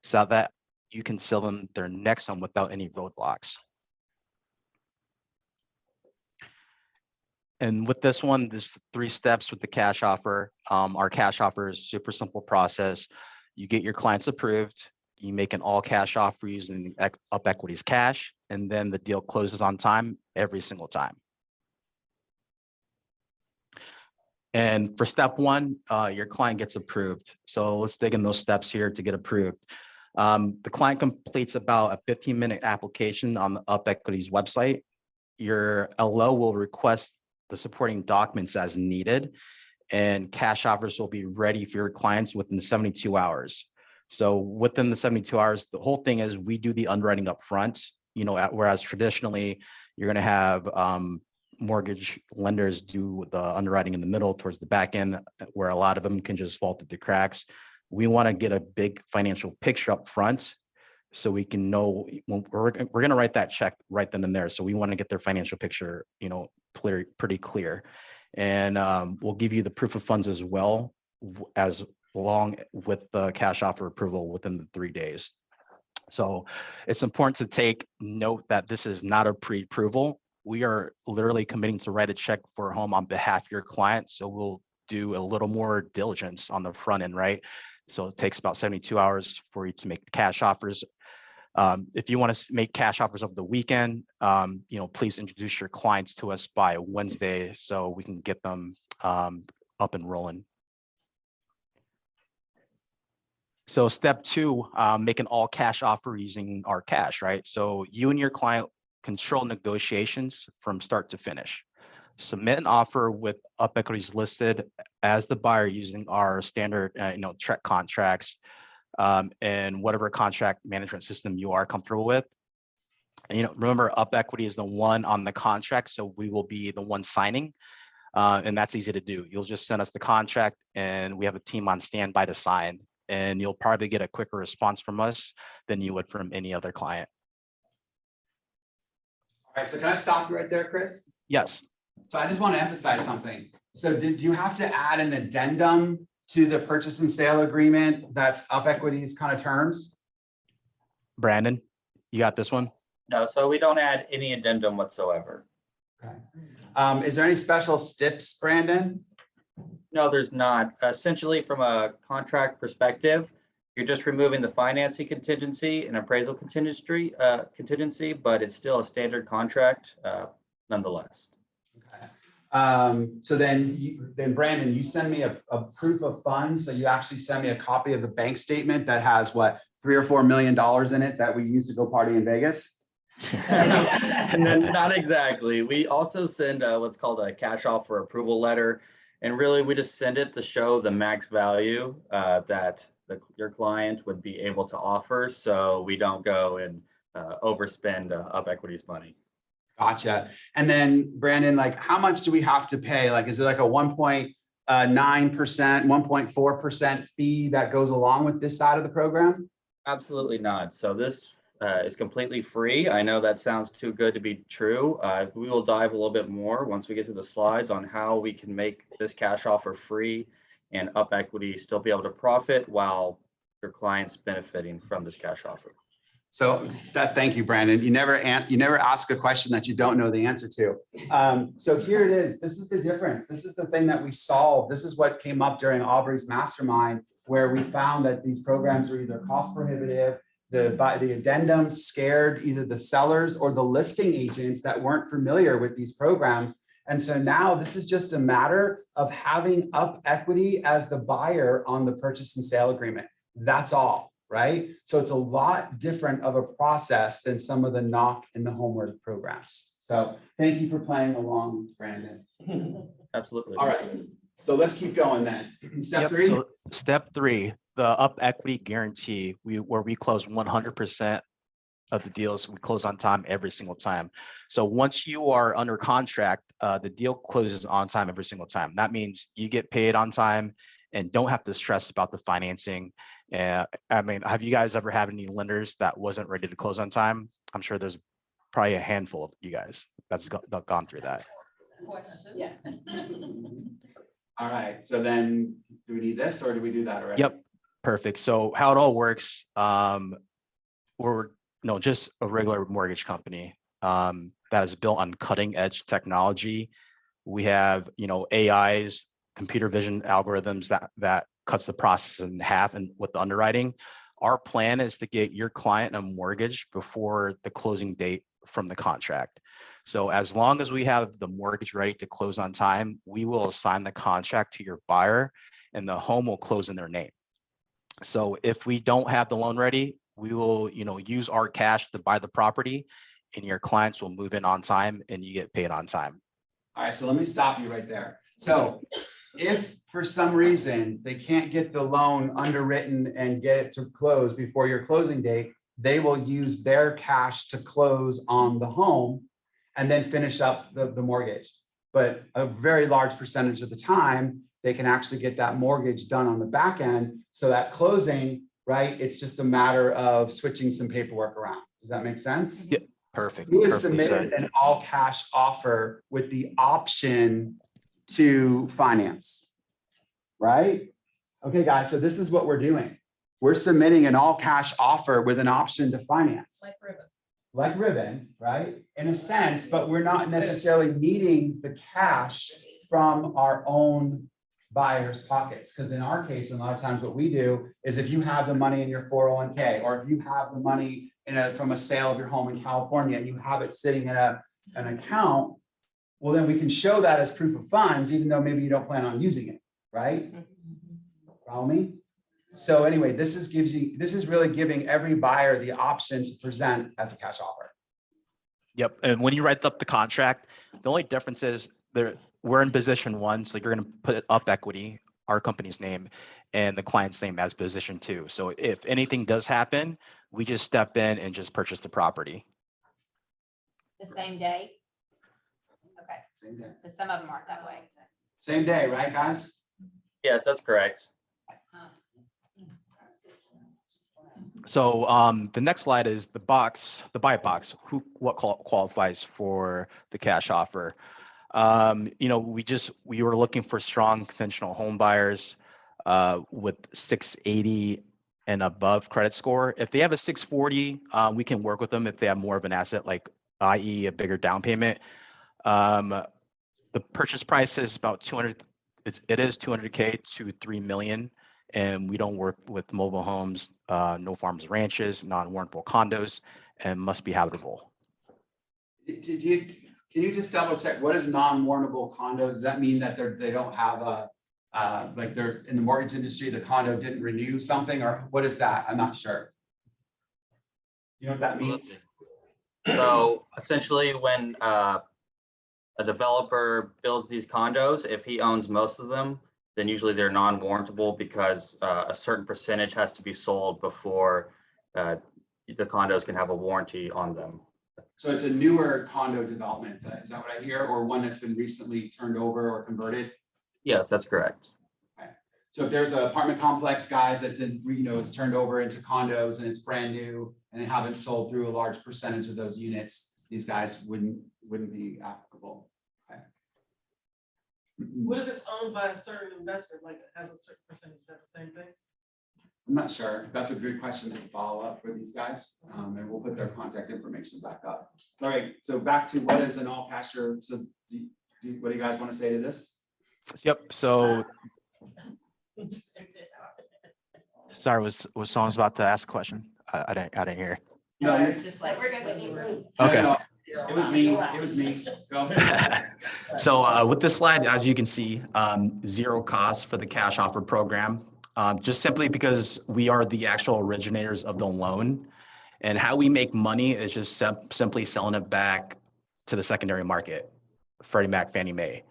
so that you can sell them their next home without any roadblocks. And with this one, there's 3 steps with the cash offer. Our cash offer is super simple process. You get your clients approved, you make an all cash offer using Up Equity's cash, and then the deal closes on time every single time. And for step 1, your client gets approved. So let's dig in those steps here to get approved. The client completes about a 15-minute application on the Up Equity's website. Your LO will request the supporting documents as needed, and cash offers will be ready for your clients within 72 hours. So within the 72 hours, the whole thing is we do the underwriting up front, whereas traditionally you're going to have mortgage lenders do the underwriting in the middle towards the back end, where a lot of them can just fall through the cracks. We want to get a big financial picture up front so we can know when we're going to write that check right then and there. So we want to get their financial picture, pretty clear. And we'll give you the proof of funds as well, as long with the cash offer approval within the 3 days. So it's important to take note that this is not a pre-approval. We are literally committing to write a check for a home on behalf of your client. So we'll do a little more diligence on the front end, right? So it takes about 72 hours for you to make the cash offers. If you want to make cash offers over the weekend, please introduce your clients to us by Wednesday so we can get them up and rolling. So step 2, make an all cash offer using our cash, right? So you and your client control negotiations from start to finish. Submit an offer with Up Equities listed as the buyer using our standard, TREC contracts, and whatever contract management system you are comfortable with. And, remember, Up Equity is the one on the contract, so we will be the one signing, and that's easy to do. You'll just send us the contract, and we have a team on standby to sign, and you'll probably get a quicker response from us than you would from any other client. All right, so can I stop you right there, Chris? Yes. So I just want to emphasize something. So did you have to add an addendum to the purchase and sale agreement that's Up Equity's kind of terms? Brandon, you got this one? No, so we don't add any addendum whatsoever. Okay. Is there any special steps, Brandon? No, there's not. Essentially, from a contract perspective, you're just removing the financing contingency and appraisal contingency, but it's still a standard contract nonetheless. Okay. So then Brandon, you send me a proof of funds. So you actually send me a copy of the bank statement that has what, $3 or $4 million in it that we use to go party in Vegas? And then not exactly. We also send what's called a cash offer approval letter. And really, we just send it to show the max value that your client would be able to offer. So we don't go and overspend Up Equity's money. Gotcha. And then Brandon, like how much do we have to pay? Like, is it like a 1.9%, 1.4% fee that goes along with this side of the program? Absolutely not. So this is completely free. I know that sounds too good to be true. We will dive a little bit more once we get to the slides on how we can make this cash offer free and Up Equity still be able to profit while your client's benefiting from this cash offer. So thank you, Brandon. You never ask a question that you don't know the answer to. So here it is. This is the difference. This is the thing that we solved. This is what came up during Aubrey's mastermind, where we found that these programs are either cost prohibitive, the addendum scared either the sellers or the listing agents that weren't familiar with these programs. And so now this is just a matter of having Up Equity as the buyer on the purchase and sale agreement. That's all, right? So it's a lot different of a process than some of the knock and the Homeward programs. So thank you for playing along, Brandon. Absolutely. All right. So let's keep going then. Step three. So step 3, the Up Equity guarantee, where we close 100% of the deals. We close on time every single time. So once you are under contract, the deal closes on time every single time. That means you get paid on time and don't have to stress about the financing. I mean, have you guys ever had any lenders that wasn't ready to close on time? I'm sure there's probably a handful of you guys that's gone through that. Yeah. All right. So then do we need this or do we do that already? Yep. Perfect. So how it all works, we're just a regular mortgage company that is built on cutting edge technology. We have, AIs, computer vision algorithms that cuts the process in half and with the underwriting. Our plan is to get your client a mortgage before the closing date from the contract. So as long as we have the mortgage ready to close on time, we will assign the contract to your buyer and the home will close in their name. So if we don't have the loan ready, we will, use our cash to buy the property and your clients will move in on time and you get paid on time. All right, so let me stop you right there. So if for some reason they can't get the loan underwritten and get it to close before your closing date, they will use their cash to close on the home and then finish up the mortgage. But a very large percentage of the time, they can actually get that mortgage done on the back end. So that closing, right, it's just a matter of switching some paperwork around. Does that make sense? Yeah, perfect. We would Perfectly submit said. an all cash offer with the option to finance, right? Okay, guys, so this is what we're doing. We're submitting an all cash offer with an option to finance. Like Ribbon, right? In a sense, but we're not necessarily needing the cash from our own buyers' pockets. Because in our case, a lot of times what we do is if you have the money in your 401k, or if you have the money from a sale of your home in California and you have it sitting in an account, well, then we can show that as proof of funds, even though maybe you don't plan on using it, right? Follow me? So anyway, this is really giving every buyer the option to present as a cash offer. Yep. And when you write up the contract, the only difference is we're in position 1. So you're going to put Up Equity, our company's name, and the client's name as position 2. So if anything does happen, we just step in and just purchase the property. The same day? Okay, Same day. because some of them aren't that way. Same day, right, guys? Yes, that's correct. So the next slide is the buy box. What qualifies for the cash offer? We were looking for strong conventional home buyers with 680 and above credit score. If they have a 640, we can work with them if they have more of an asset, like i.e. a bigger down payment. The purchase price is about 200. It is 200K to 3 million. And we don't work with mobile homes, no farms, ranches, non-warrantable condos, and must be habitable. Can you just double check, what is non-warrantable condos? Does that mean that they don't have a, like they're in the mortgage industry, the condo didn't renew something, or what is that? I'm not sure. You know what that means? So essentially, when a developer builds these condos, if he owns most of them, then usually they're non-warrantable because a certain percentage has to be sold before the condos can have a warranty on them. So it's a newer condo development, is that what I hear, or one that's been recently turned over or converted? Yes, that's correct. Okay. So if there's the apartment complex, guys, that did, is turned over into condos and it's brand new and they haven't sold through a large percentage of those units, these guys wouldn't be applicable. Okay. What if it's owned by a certain investor, like it has a certain percentage, is that the same thing? I'm not sure. That's a good question to follow up for these guys. And we'll put their contact information back up. All right, so back to what is an all pasture. So what do you guys want to say to this? Yep. So sorry, was someone's about to ask a question? I didn't hear. No, It's just like, we're good. Okay. No, it was me. It was me. Go. So with this slide, as you can see, zero cost for the cash offer program, just simply because we are the actual originators of the loan. And how we make money is just simply selling it back to the secondary market, Freddie Mac, Fannie Mae.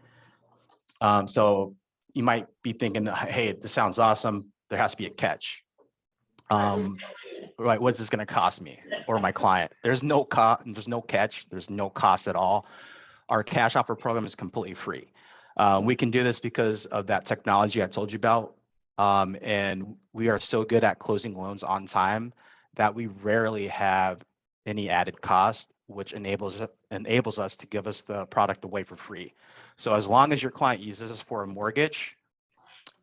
So you might be thinking, hey, this sounds awesome. There has to be a catch. Right, what's this going to cost me or my client? There's no catch. There's no cost at all. Our cash offer program is completely free. We can do this because of that technology I told you about. And we are so good at closing loans on time that we rarely have any added cost, which enables us to give us the product away for free. So as long as your client uses us for a mortgage,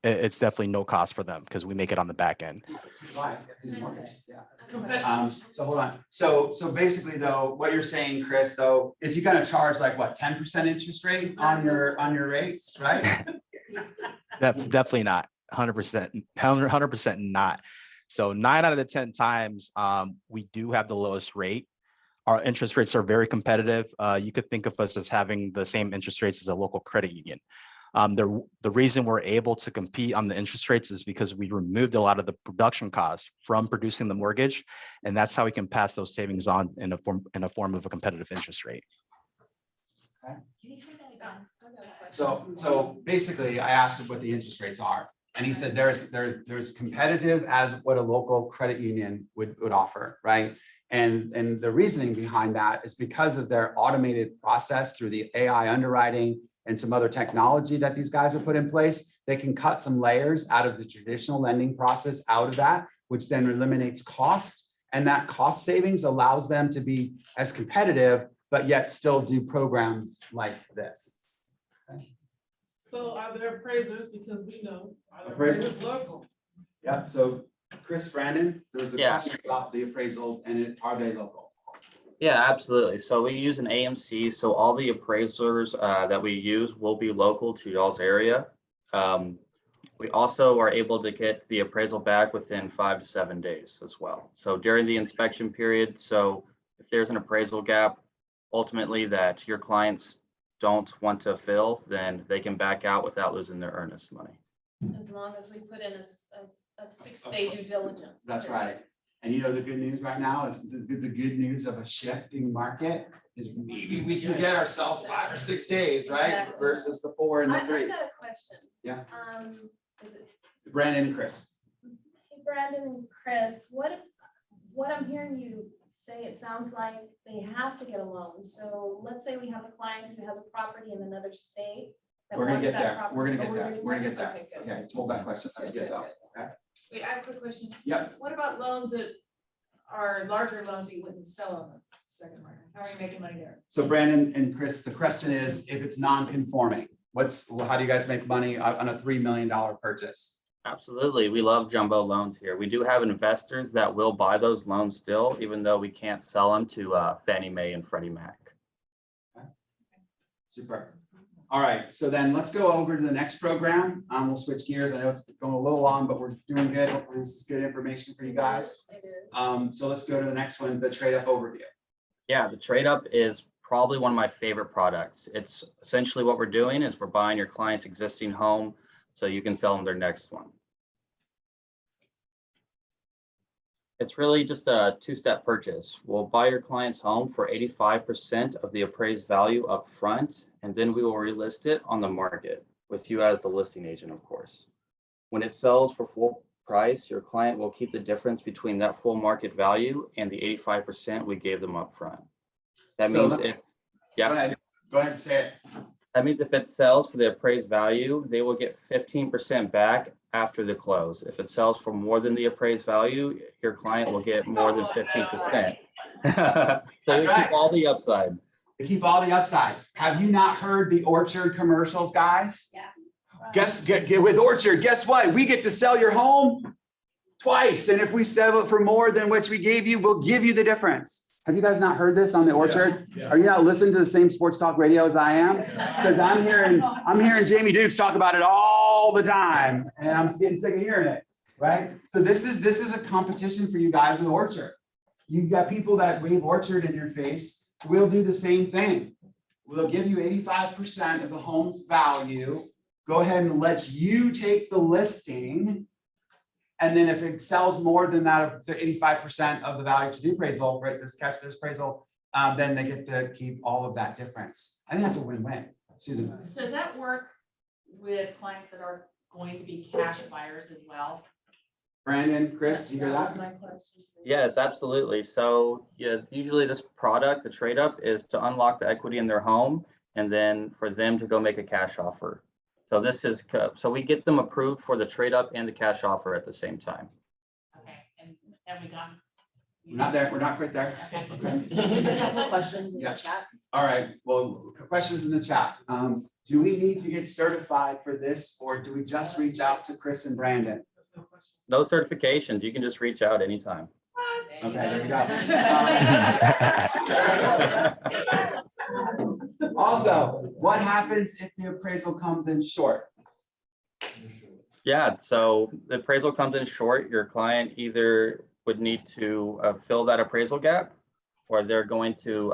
it's definitely no cost for them because we make it on the back end. Right. Yeah. So hold on. So basically though, what you're saying, Chris, though, is you're gonna charge like what, 10% interest rate on your rates, right? Definitely not. 100% not. So 9 out of the 10 times, we do have the lowest rate. Our interest rates are very competitive. You could think of us as having the same interest rates as a local credit union. The reason we're able to compete on the interest rates is because we removed a lot of the production costs from producing the mortgage, and that's how we can pass those savings on in a form of a competitive interest rate. Okay. Can you say that again? So basically, I asked him what the interest rates are, and he said there's competitive as what a local credit union would offer, right? And the reasoning behind that is because of their automated process through the AI underwriting and some other technology that these guys have put in place. They can cut some layers out of the traditional lending process out of that, which then eliminates cost. And that cost savings allows them to be as competitive, but yet still do programs like this. Okay. So are there appraisers, because we know, are there Appraisers? appraisers local? Yep. So Chris, Brandon, there was a Yeah. question about the appraisals and are they local? Yeah, absolutely. So we use an AMC. So all the appraisers that we use will be local to y'all's area. We also are able to get the appraisal back within 5 to 7 days as well. So during the inspection period, so if there's an appraisal gap, ultimately that your clients don't want to fill, then they can back out without losing their earnest money. As long as we put in a 6-day due diligence. That's right. And you know, the good news right now is the good news of a shifting market is maybe we can get ourselves 5 or 6 days, right? Exactly. Versus the 4 and the I've 3s. got a question. Yeah. Is it, Brandon and Chris. hey, Brandon and Chris, what I'm hearing you say, it sounds like they have to get a loan. So let's say we have a client who has a property in another state. that We're gonna wants get that there. property. We're gonna Oh, get there. We're gonna get there. Okay, good. Okay, hold that question. That's Good, good though. good, Okay. Wait, I have a quick question. Yep. What about loans that are larger loans that you wouldn't sell on the second market? How are you making money there? So Brandon and Chris, the question is, if it's non-conforming, how do you guys make money on a $3 million purchase? Absolutely. We love jumbo loans here. We do have investors that will buy those loans still, even though we can't sell them to Fannie Mae and Freddie Mac. Super. All right, so then let's go over to the next program. We'll switch gears. I know it's going a little long, but we're doing good. Hopefully this is good information for you guys. It is. So let's go to the next one, the trade up overview. Yeah, the trade up is probably one of my favorite products. It's essentially what we're doing is we're buying your client's existing home so you can sell them their next one. It's really just a two-step purchase. We'll buy your client's home for 85% of the appraised value up front, and then we will relist it on the market with you as the listing agent, of course. When it sells for full price, your client will keep the difference between that full market value and the 85% we gave them up front. That means if, yeah. Go ahead and say it. That means if it sells for the appraised value, they will get 15% back after the close. If it sells for more than the appraised value, your client will get more than 15%. So That's we right. keep all the upside. To keep all the upside. Have you not heard the Orchard commercials, guys? Yeah. Get with Orchard, guess what? We get to sell your home twice. And if we sell it for more than which we gave you, we'll give you the difference. Have you guys not heard this on the Orchard? Yeah. Are you not listening to the same sports talk radio as I am? Because I'm hearing Jamie Dukes talk about it all the time, and I'm getting sick of hearing it, right? So this is a competition for you guys with Orchard. You've got people that wave Orchard in your face. We'll do the same thing. We'll give you 85% of the home's value. Go ahead and let you take the listing. And then if it sells more than that, the 85% of the value to the appraisal, right? There's catch, there's appraisal, then they get to keep all of that difference. I think that's a win-win. Susan. So does that work with clients that are going to be cash buyers as well? Brandon, Chris, do you hear that? My question. Yes, absolutely. So yeah, usually this product, the trade up, is to unlock the equity in their home and then for them to go make a cash offer. So this is, so we get them approved for the trade up and the cash offer at the same time. Okay, and have we gone? We're not there. We're not quite there. Okay. Questions in Yeah. the chat? All right. Well, questions in the chat. Do we need to get certified for this, or do we just reach out to Chris and Brandon? No certifications. You can just reach out anytime. Okay, there you go. Also, what happens if the appraisal comes in short? Yeah, so the appraisal comes in short. Your client either would need to fill that appraisal gap, or they're going to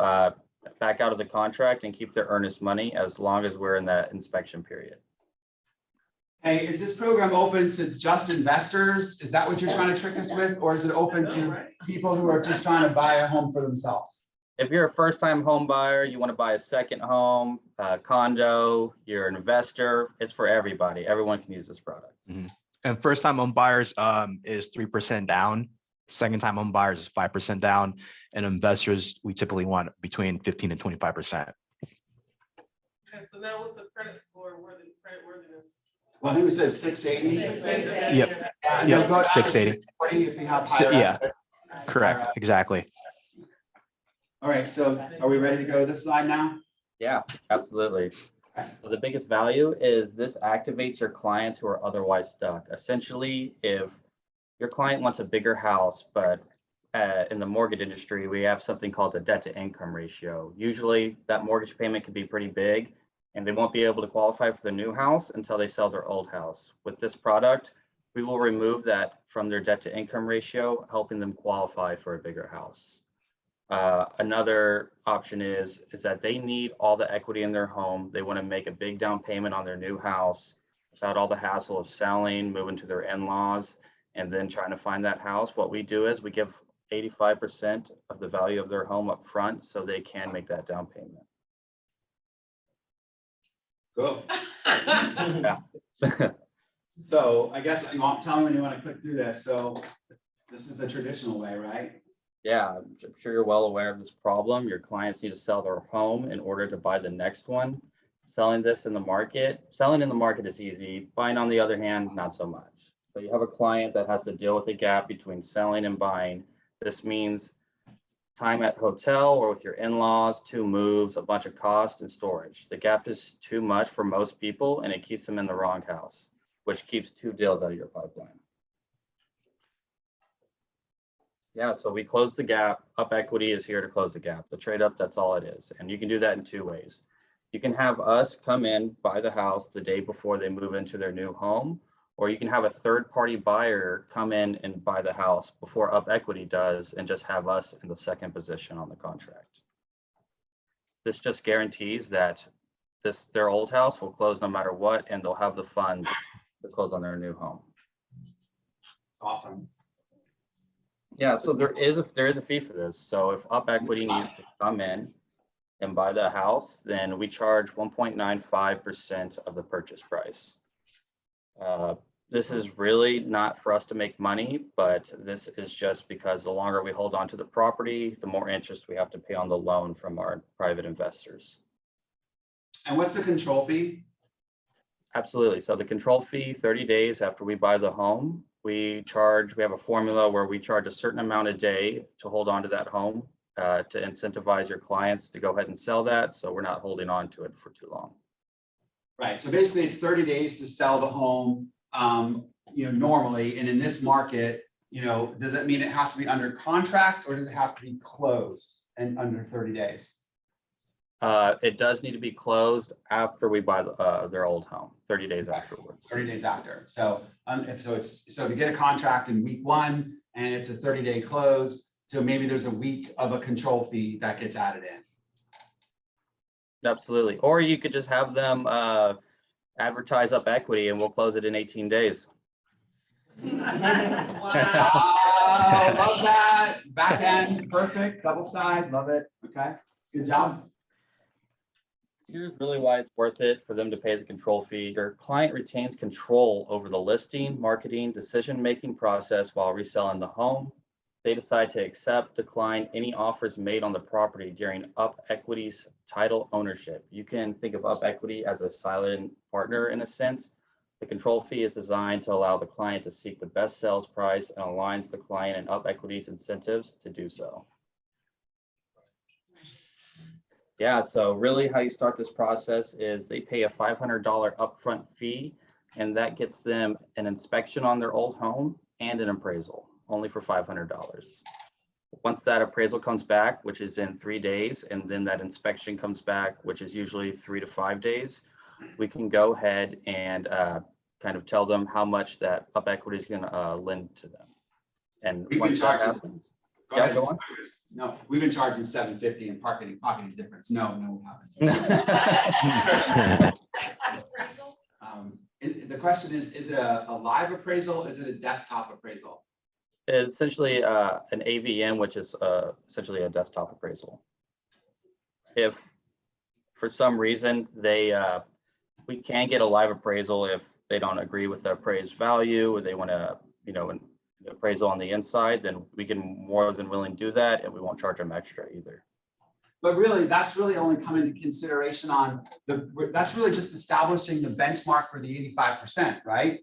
back out of the contract and keep their earnest money as long as we're in that inspection period. Hey, is this program open to just investors? Is that what you're trying to trick us with? Or is it open to people who are just trying to buy a home for themselves? If you're a first-time home buyer, you want to buy a second home, condo, you're an investor, it's for everybody. Everyone can use this product. Mm-hmm. And first time home buyers is 3% down. Second time home buyers is 5% down. And investors, we typically want between 15 and 25%. Okay, so now what's the credit score, credit worthiness? Well, I think we said 680. Yep. And Yep, they'll go down to 680. 640 if you have higher Yeah, assets. correct, exactly. All right, so are we ready to go to this slide now? Yeah, absolutely. So the biggest value is this activates your clients who are otherwise stuck. Essentially, if your client wants a bigger house, but in the mortgage industry, we have something called the debt to income ratio. Usually that mortgage payment can be pretty big and they won't be able to qualify for the new house until they sell their old house. With this product, we will remove that from their debt to income ratio, helping them qualify for a bigger house. Another option is that they need all the equity in their home. They want to make a big down payment on their new house without all the hassle of selling, moving to their in-laws, and then trying to find that house. What we do is we give 85% of the value of their home up front so they can make that down payment. Cool. Yeah. So I guess tell me when you want to click through this. So this is the traditional way, right? Yeah, I'm sure you're well aware of this problem. Your clients need to sell their home in order to buy the next one. Selling in the market is easy. Buying, on the other hand, not so much. So you have a client that has to deal with a gap between selling and buying. This means time at hotel or with your in-laws, 2 moves, a bunch of cost and storage. The gap is too much for most people and it keeps them in the wrong house. which keeps 2 deals out of your pipeline. Yeah, so we close the gap. Up Equity is here to close the gap. The trade up, that's all it is. And you can do that in 2 ways. You can have us come in, buy the house the day before they move into their new home, or you can have a third-party buyer come in and buy the house before Up Equity does and just have us in the second position on the contract. This just guarantees that their old house will close no matter what, and they'll have the funds to close on their new home. Awesome. Yeah, so there is a fee for this. So if Up Equity needs to come in and buy the house, then we charge 1.95% of the purchase price. This is really not for us to make money, but this is just because the longer we hold on to the property, the more interest we have to pay on the loan from our private investors. And what's the control fee? Absolutely. So the control fee, 30 days after we buy the home, we have a formula where we charge a certain amount a day to hold on to that home, to incentivize your clients to go ahead and sell that. So we're not holding on to it for too long. Right. So basically it's 30 days to sell the home, normally. And in this market, does that mean it has to be under contract or does it have to be closed and under 30 days? It does need to be closed after we buy their old home, 30 days afterwards. 30 days after. So if you get a contract in week 1 and it's a 30-day close, so maybe there's a week of a control fee that gets added in. Absolutely. Or you could just have them advertise Up Equity and we'll close it in 18 days. Wow, love that. Back end, perfect, double side, love it. Okay, good job. Here's really why it's worth it for them to pay the control fee. Your client retains control over the listing, marketing, decision-making process while reselling the home. They decide to accept, decline any offers made on the property during Up Equity's title ownership. You can think of Up Equity as a silent partner in a sense. The control fee is designed to allow the client to seek the best sales price and aligns the client and Up Equity's incentives to do so. Yeah, so really how you start this process is they pay a $500 upfront fee, and that gets them an inspection on their old home and an appraisal, only for $500. Once that appraisal comes back, which is in 3 days, and then that inspection comes back, which is usually 3 to 5 days, we can go ahead and kind of tell them how much that Up Equity is going to lend to them. And once that happens, go on. No, we've been charging $750 and pocketing difference. No, we haven't. The question is it a live appraisal? Is it a desktop appraisal? It's essentially an AVM, which is essentially a desktop appraisal. If for some reason we can get a live appraisal if they don't agree with the appraised value or they want to, an appraisal on the inside, then we can more than willing to do that, and we won't charge them extra either. But really, that's really only come into consideration on that's really just establishing the benchmark for the 85%, right?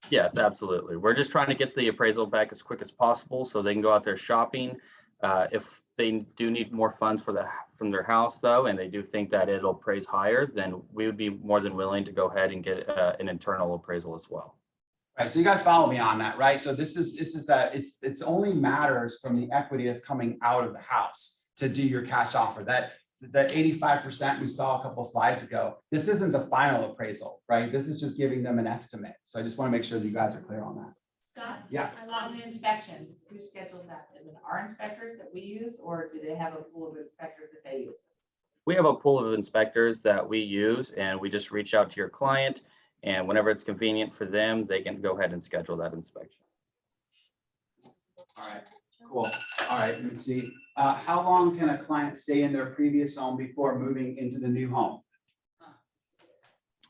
Yes, absolutely. We're just trying to get the appraisal back as quick as possible so they can go out there shopping. If they do need more funds from their house though, and they do think that it'll appraise higher, then we would be more than willing to go ahead and get an internal appraisal as well. Right, so you guys follow me on that, right? So this is that it's only matters from the equity that's coming out of the house to do your cash offer. That 85% we saw a couple of slides ago, this isn't the final appraisal, right? This is just giving them an estimate. So I just want to make sure that you guys are clear on that. Scott? Yeah. On the inspection, who schedules that? Is it our inspectors that we use, or do they have a pool of inspectors that they use? We have a pool of inspectors that we use, and we just reach out to your client, and whenever it's convenient for them, they can go ahead and schedule that inspection. All right, cool. All right, let me see. How long can a client stay in their previous home before moving into the new home?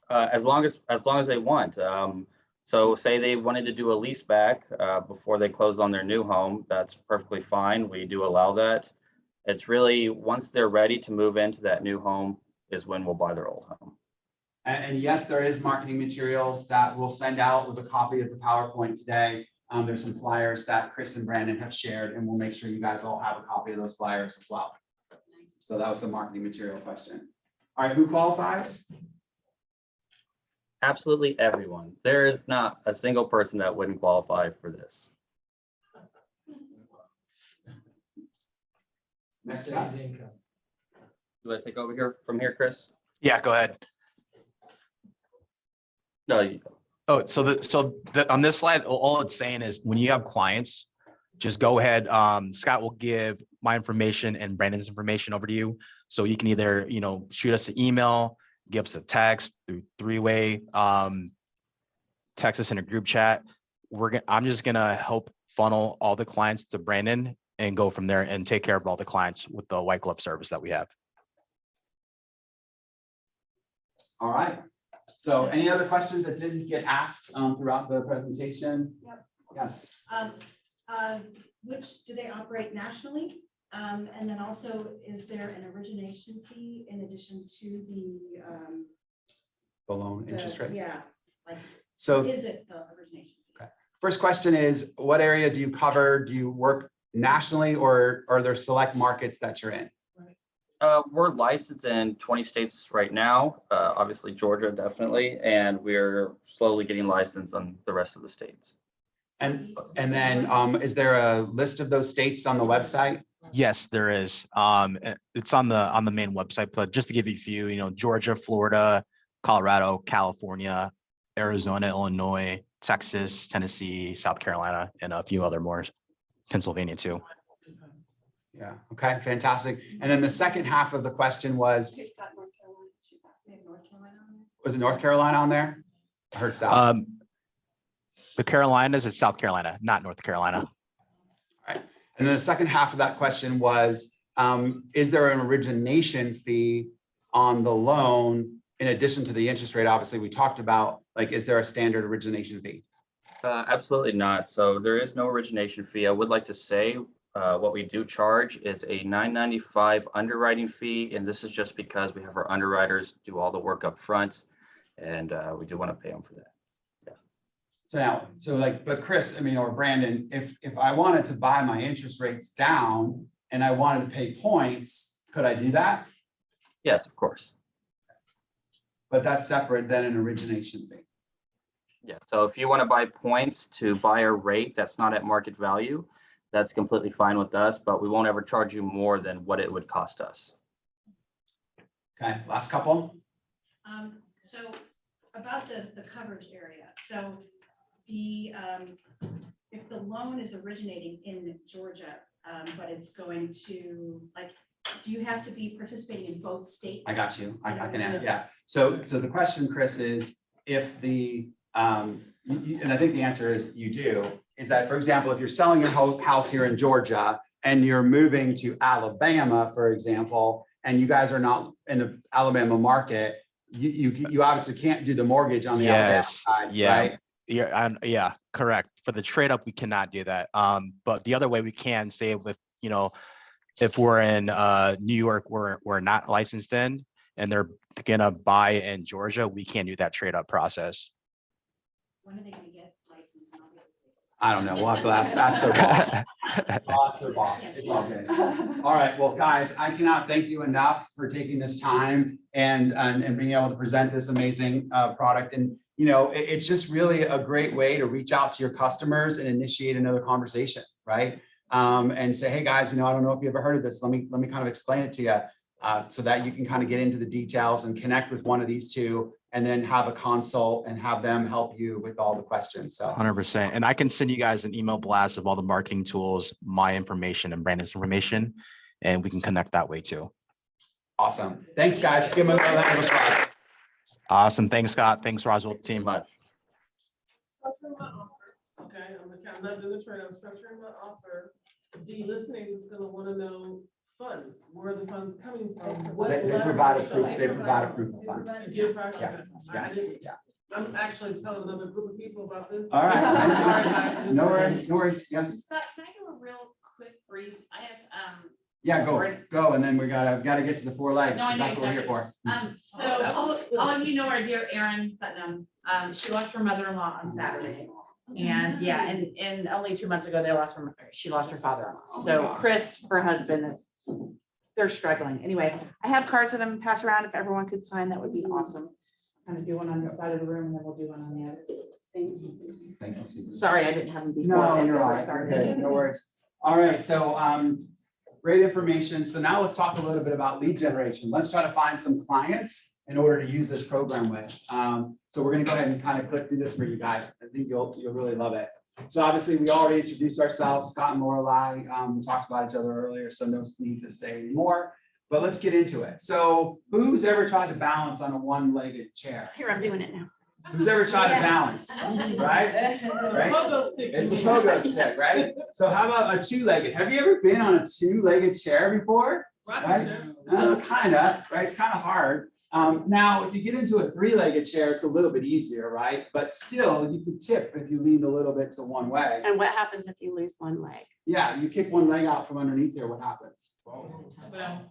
As long as they want. So say they wanted to do a lease back before they closed on their new home, that's perfectly fine. We do allow that. It's really once they're ready to move into that new home is when we'll buy their old home. And yes, there is marketing materials that we'll send out with a copy of the PowerPoint today. There's some flyers that Chris and Brandon have shared, and we'll make sure you guys all have a copy of those flyers as well. So that was the marketing material question. All right, who qualifies? Absolutely everyone. There is not a single person that wouldn't qualify for this. Next up. Do I take over here from here, Chris? Yeah, go ahead. No, you. Oh, on this slide, all it's saying is when you have clients, just go ahead. Scott will give my information and Brandon's information over to you. So you can either, shoot us an email, give us a text through three-way, text us in a group chat. I'm just gonna help funnel all the clients to Brandon and go from there and take care of all the clients with the white glove service that we have. All right. So any other questions that didn't get asked throughout the presentation? Yep. Yes. Which do they operate nationally? And then also, is there an origination fee in addition to The loan interest rate. Yeah, like, So is it the origination fee? first question is, what area do you cover? Do you work nationally, or are there select markets that you're in? We're licensed in 20 states right now, obviously Georgia definitely, and we're slowly getting licensed on the rest of the states. And then is there a list of those states on the website? Yes, there is. It's on the main website, but just to give you a few, Georgia, Florida, Colorado, California, Arizona, Illinois, Texas, Tennessee, South Carolina, and a few other more, Pennsylvania too. Yeah, okay, fantastic. And then the second half of the question was it North Carolina on there? I heard South. The Carolinas is South Carolina, not North Carolina. All right. And then the second half of that question was, is there an origination fee on the loan in addition to the interest rate? Obviously, we talked about, like, is there a standard origination fee? Absolutely not. So there is no origination fee. I would like to say what we do charge is a $9.95 underwriting fee. And this is just because we have our underwriters do all the work up front. And we do want to pay them for that. But Chris, or Brandon, if I wanted to buy my interest rates down and I wanted to pay points, could I do that? Yes, of course. But that's separate than an origination fee. Yeah, so if you want to buy points to buy a rate that's not at market value, that's completely fine with us, but we won't ever charge you more than what it would cost us. Okay, last couple. So about the coverage area, so if the loan is originating in Georgia, but it's going to, like, do you have to be participating in both states? I got you. I can add, yeah. So the question, Chris, is if the, and I think the answer is you do, is that, for example, if you're selling your house here in Georgia and you're moving to Alabama, for example, and you guys are not in the Alabama market, you obviously can't do the mortgage on the Alabama side, right? Yeah, correct. For the trade up, we cannot do that. But the other way we can say with, if we're in New York, we're not licensed in, and they're gonna buy in Georgia, we can't do that trade up process. When are they gonna get licensed? I don't know. We'll have to ask their boss. I'll ask their boss. It's all good. All right. Well, guys, I cannot thank you enough for taking this time and being able to present this amazing product. And it's just really a great way to reach out to your customers and initiate another conversation, right? And say, hey guys, I don't know if you ever heard of this. Let me kind of explain it to you so that you can kind of get into the details and connect with one of these two, and then have a consult and have them help you with all the questions. So 100%. And I can send you guys an email blast of all the marketing tools, my information and Brandon's information, and we can connect that way too. Awesome. Thanks, guys. Let's give them a round of applause. Awesome. Thanks, Scott. Thanks, Roswell team. Okay, I'm not doing the trade, I'm structuring my offer. The listening is gonna wanna know funds, where are the funds coming from? They provide a proof. They provide a proof of funds. Yeah. I'm actually telling another group of people about this. All right. Sorry. No worries. Yes. Scott, can I do a real quick brief? I have, Yeah, go. And then we gotta get to the four legs, No, I because know that's what we're here for. So all of you know our dear Erin Putnam. She lost her mother-in-law on Saturday. And yeah, and only 2 months ago, she lost her father-in-law. So Chris, her husband, they're struggling. Anyway, I have cards that I'm passing around. If everyone could sign, that would be awesome. kind of do one on your side of the room and then we'll do one on the other. Thank you. Thank you, Susan. Sorry, I didn't have them before. No, this, you're so all we're right. starting. Okay, no worries. All right, so great information. So now let's talk a little bit about lead generation. Let's try to find some clients in order to use this program with. So we're gonna go ahead and kind of click through this for you guys. I think you'll really love it. So obviously, we already introduced ourselves, Scott and Lorelei. We talked about each other earlier, so no need to say anymore. But let's get into it. So who's ever tried to balance on a one-legged chair? Here, I'm doing it now. Who's ever tried to balance, right? Right? Pogo stick. It's a pogo stick, right? So how about a two-legged? Have you ever been on a two-legged chair before? Right? Kind of, right? It's kind of hard. Now, if you get into a three-legged chair, it's a little bit easier, right? But still, you could tip if you leaned a little bit to one way. And what happens if you lose one leg? Yeah, you kick one leg out from underneath there, what happens?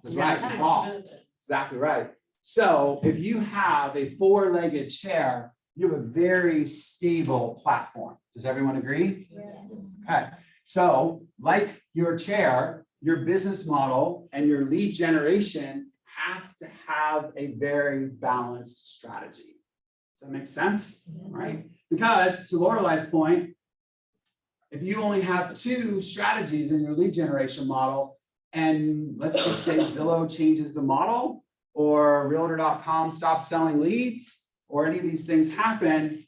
That's right, you fall. Exactly right. So if you have a four-legged chair, you have a very stable platform. Does everyone agree? Yes. Okay. So like your chair, your business model and your lead generation has to have a very balanced strategy. Does that make sense? Right? Because to Lorelei's point, if you only have two strategies in your lead generation model, and let's just say Zillow changes the model or Realtor.com stops selling leads, or any of these things happen,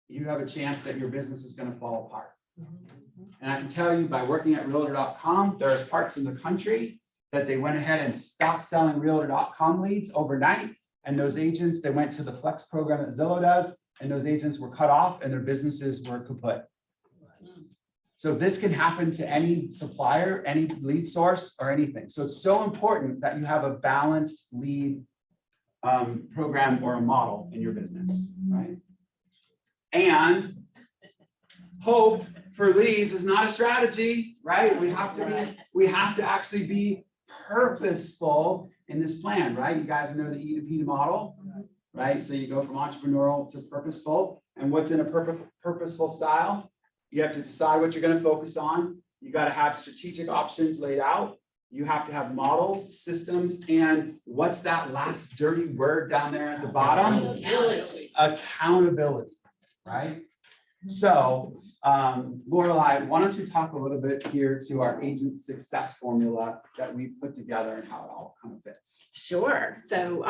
you have a chance that your business is going to fall apart. And I can tell you by working at Realtor.com, there's parts in the country that they went ahead and stopped selling Realtor.com leads overnight. And those agents, they went to the Flex program that Zillow does, and those agents were cut off and their businesses were kaput. So this can happen to any supplier, any lead source, or anything. So it's so important that you have a balanced lead program or a model in your business, right? And hope for leads is not a strategy, right? We have to actually be purposeful in this plan, right? You guys know the E2P model, right? So you go from entrepreneurial to purposeful. And what's in a purposeful style? You have to decide what you're going to focus on. You got to have strategic options laid out. You have to have models, systems, and what's that last dirty word down there at the bottom? Accountability, right? So, Lorelei, why don't you talk a little bit here to our agent success formula that we've put together and how it all kind of fits? Sure. So,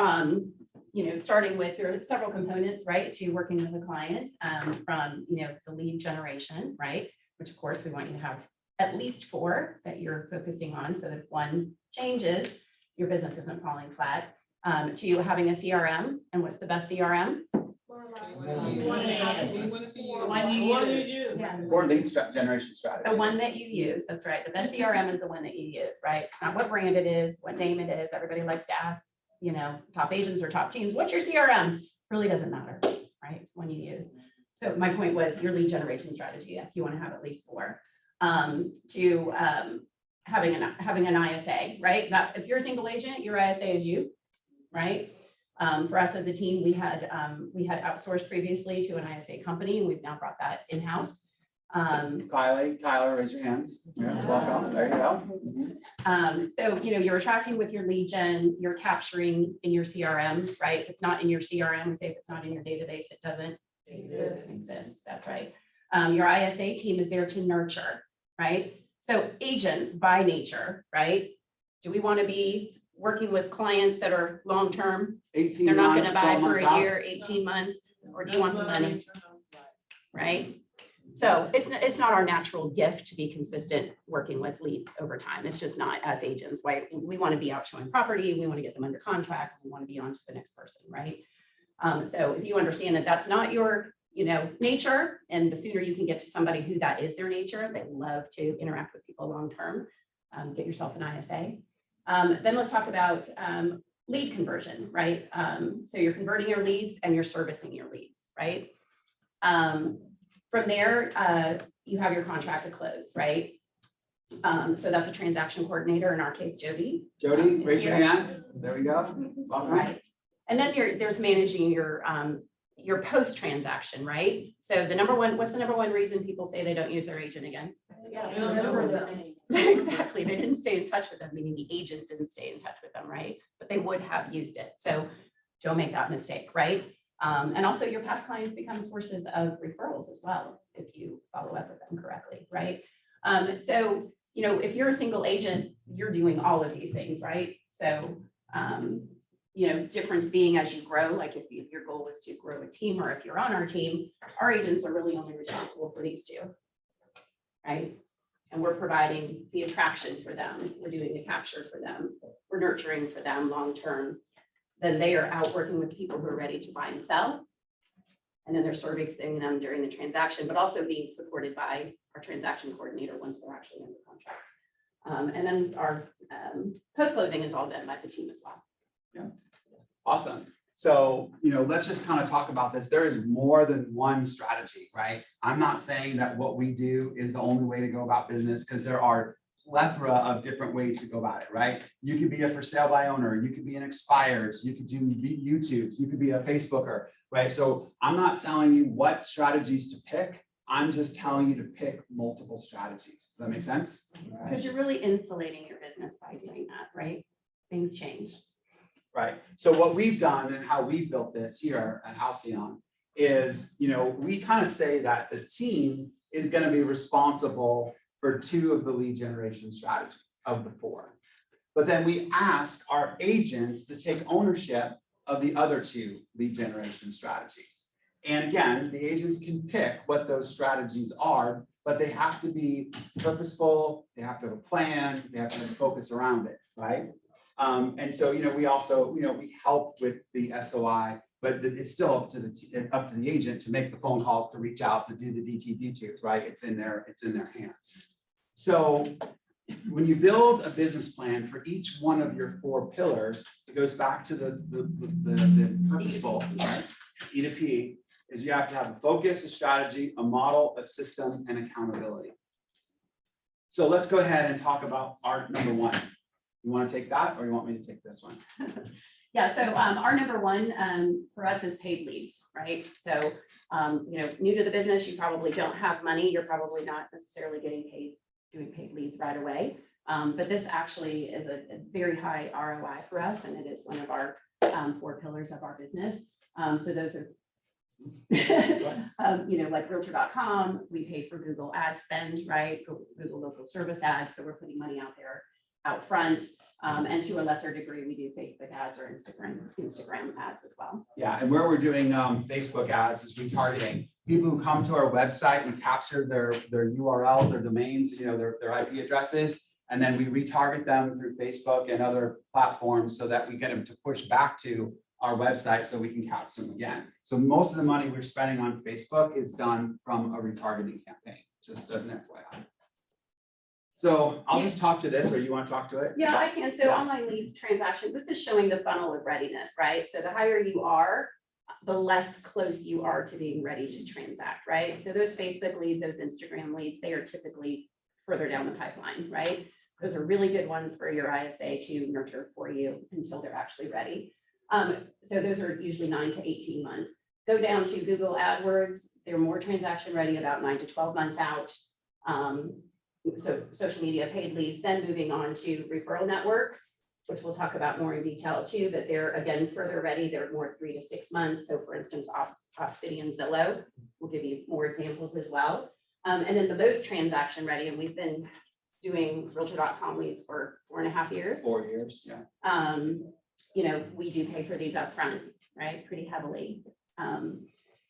starting with, there are several components, right, to working with a client, from, the lead generation, right, which of course we want you to have at least 4 that you're focusing on, so that if one changes, your business isn't falling flat, to having a CRM. And what's the best CRM? Or lead generation strategy. The one that you use, that's right. The best CRM is the one that you use, right? It's not what brand it is, what name it is. Everybody likes to ask, top agents or top teams, what's your CRM? Really doesn't matter, right? It's the one you use. So my point was your lead generation strategy, yes, you want to have at least 4. To having an ISA, right? That if you're a single agent, your ISA is you, right? For us as a team, we had outsourced previously to an ISA company, and we've now brought that in-house. Tyler, raise your hands. Yeah, welcome. There you go. So, you're attracting with your lead gen, you're capturing in your CRM, right? If it's not in your CRM, we say if it's not in your database, it doesn't exist. That's right. Your ISA team is there to nurture, right? So agents by nature, right? Do we want to be working with clients that are long-term? 18 They're not going months, to buy 12 for a months year, 18 months, or do you want the money? Right? So it's not our natural gift to be consistent working with leads over time. It's just not as agents, right? We want to be out showing property. We want to get them under contract. We want to be on to the next person, right? So if you understand that that's not your nature, and the sooner you can get to somebody who that is their nature, they love to interact with people long-term, get yourself an ISA. Then let's talk about lead conversion, right? So you're converting your leads and you're servicing your leads, right? From there, you have your contract to close, right? So that's a transaction coordinator, in our case, Jody. Jody, raise your hand. There we go. Welcome. Right. And then there's managing your post-transaction, right? So what's the number one reason people say they don't use their agent again? Exactly. They didn't stay in touch with them, meaning the agent didn't stay in touch with them, right? But they would have used it. So don't make that mistake, right? And also your past clients become sources of referrals as well, if you follow up with them correctly, right? So, you know, if you're a single agent, you're doing all of these things, right? So, you know, difference being as you grow, like if your goal is to grow a team, or if you're on our team, our agents are really only responsible for these two, right? And we're providing the attraction for them. We're doing the capture for them. We're nurturing for them long-term. Then they are out working with people who are ready to buy and sell. And then they're servicing them during the transaction, but also being supported by our transaction coordinator once they're actually under contract. And then our post-closing is all done by the team as well. Yeah, awesome. So, you know, let's just kind of talk about this. There is more than one strategy, right? I'm not saying that what we do is the only way to go about business, because there are plethora of different ways to go about it, right? You could be a for sale by owner, you could be an expires, you could do YouTubes, you could be a Facebooker, right? So I'm not telling you what strategies to pick. I'm just telling you to pick multiple strategies. Does that make sense? Because you're really insulating your business by doing that, right? Things change. Right. So what we've done and how we built this here at Halcyon is, you know, we kind of say that the team is going to be responsible for 2 of the lead generation strategies of the 4. But then we ask our agents to take ownership of the other 2 lead generation strategies. And again, the agents can pick what those strategies are, but they have to be purposeful, they have to have a plan, they have to have a focus around it, right? And so, you know, we also, you know, we help with the SOI, but it's still up to the agent to make the phone calls, to reach out, to do the DT2s, right? It's in their hands. So when you build a business plan for each one of your 4 pillars, it goes back to the purposeful, right? E to P is you have to have a focus, a strategy, a model, a system, and accountability. So let's go ahead and talk about our number 1. You want to take that, or you want me to take this one? Yeah, so our number 1 for us is paid leads, right? So, you know, new to the business, you probably don't have money. You're probably not necessarily getting paid, doing paid leads right away. But this actually is a very high ROI for us, and it is one of our 4 pillars of our business. So those are, you know, like realtor.com, we pay for Google ad spend, right? Google local service ads. So we're putting money out there out front, and to a lesser degree, we do Facebook ads or Instagram ads as well. Yeah, and where we're doing Facebook ads is retargeting people who come to our website. We capture their URLs, their domains, you know, their IP addresses, and then we retarget them through Facebook and other platforms so that we get them to push back to our website so we can capture them again. So most of the money we're spending on Facebook is done from a retargeting campaign, just as an FYI. So I'll just talk to this, or you want to talk to it? Yeah, I can. So on my lead transaction, this is showing the funnel of readiness, right? So the higher you are, the less close you are to being ready to transact, right? So those Facebook leads, those Instagram leads, they are typically further down the pipeline, right? Those are really good ones for your ISA to nurture for you until they're actually ready. So those are usually 9 to 18 months. Go down to Google AdWords, they're more transaction ready, about 9 to 12 months out. So social media paid leads, then moving on to referral networks, which we'll talk about more in detail too, but they're again further ready. They're more 3 to 6 months. So for instance, Obsidian Zillow, we'll give you more examples as well. And then the most transaction ready, and we've been doing realtor.com leads for 4.5 years. 4 years, yeah. You know, we do pay for these upfront, right? Pretty heavily. And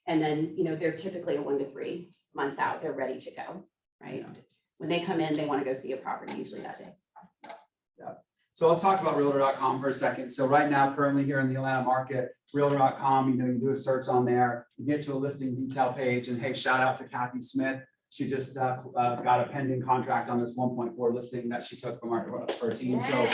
then, you know, they're typically a 1 to 3 months out. They're ready to go, right? Yeah. When they come in, they want to go see a property usually that day. Yeah. So let's talk about realtor.com for a second. So right now, currently here in the Atlanta market, realtor.com, you know, you do a search on there, you get to a listing detail page, and hey, shout out to Kathy Smith. She just got a pending contract on this 1.4 listing that she took from our team. So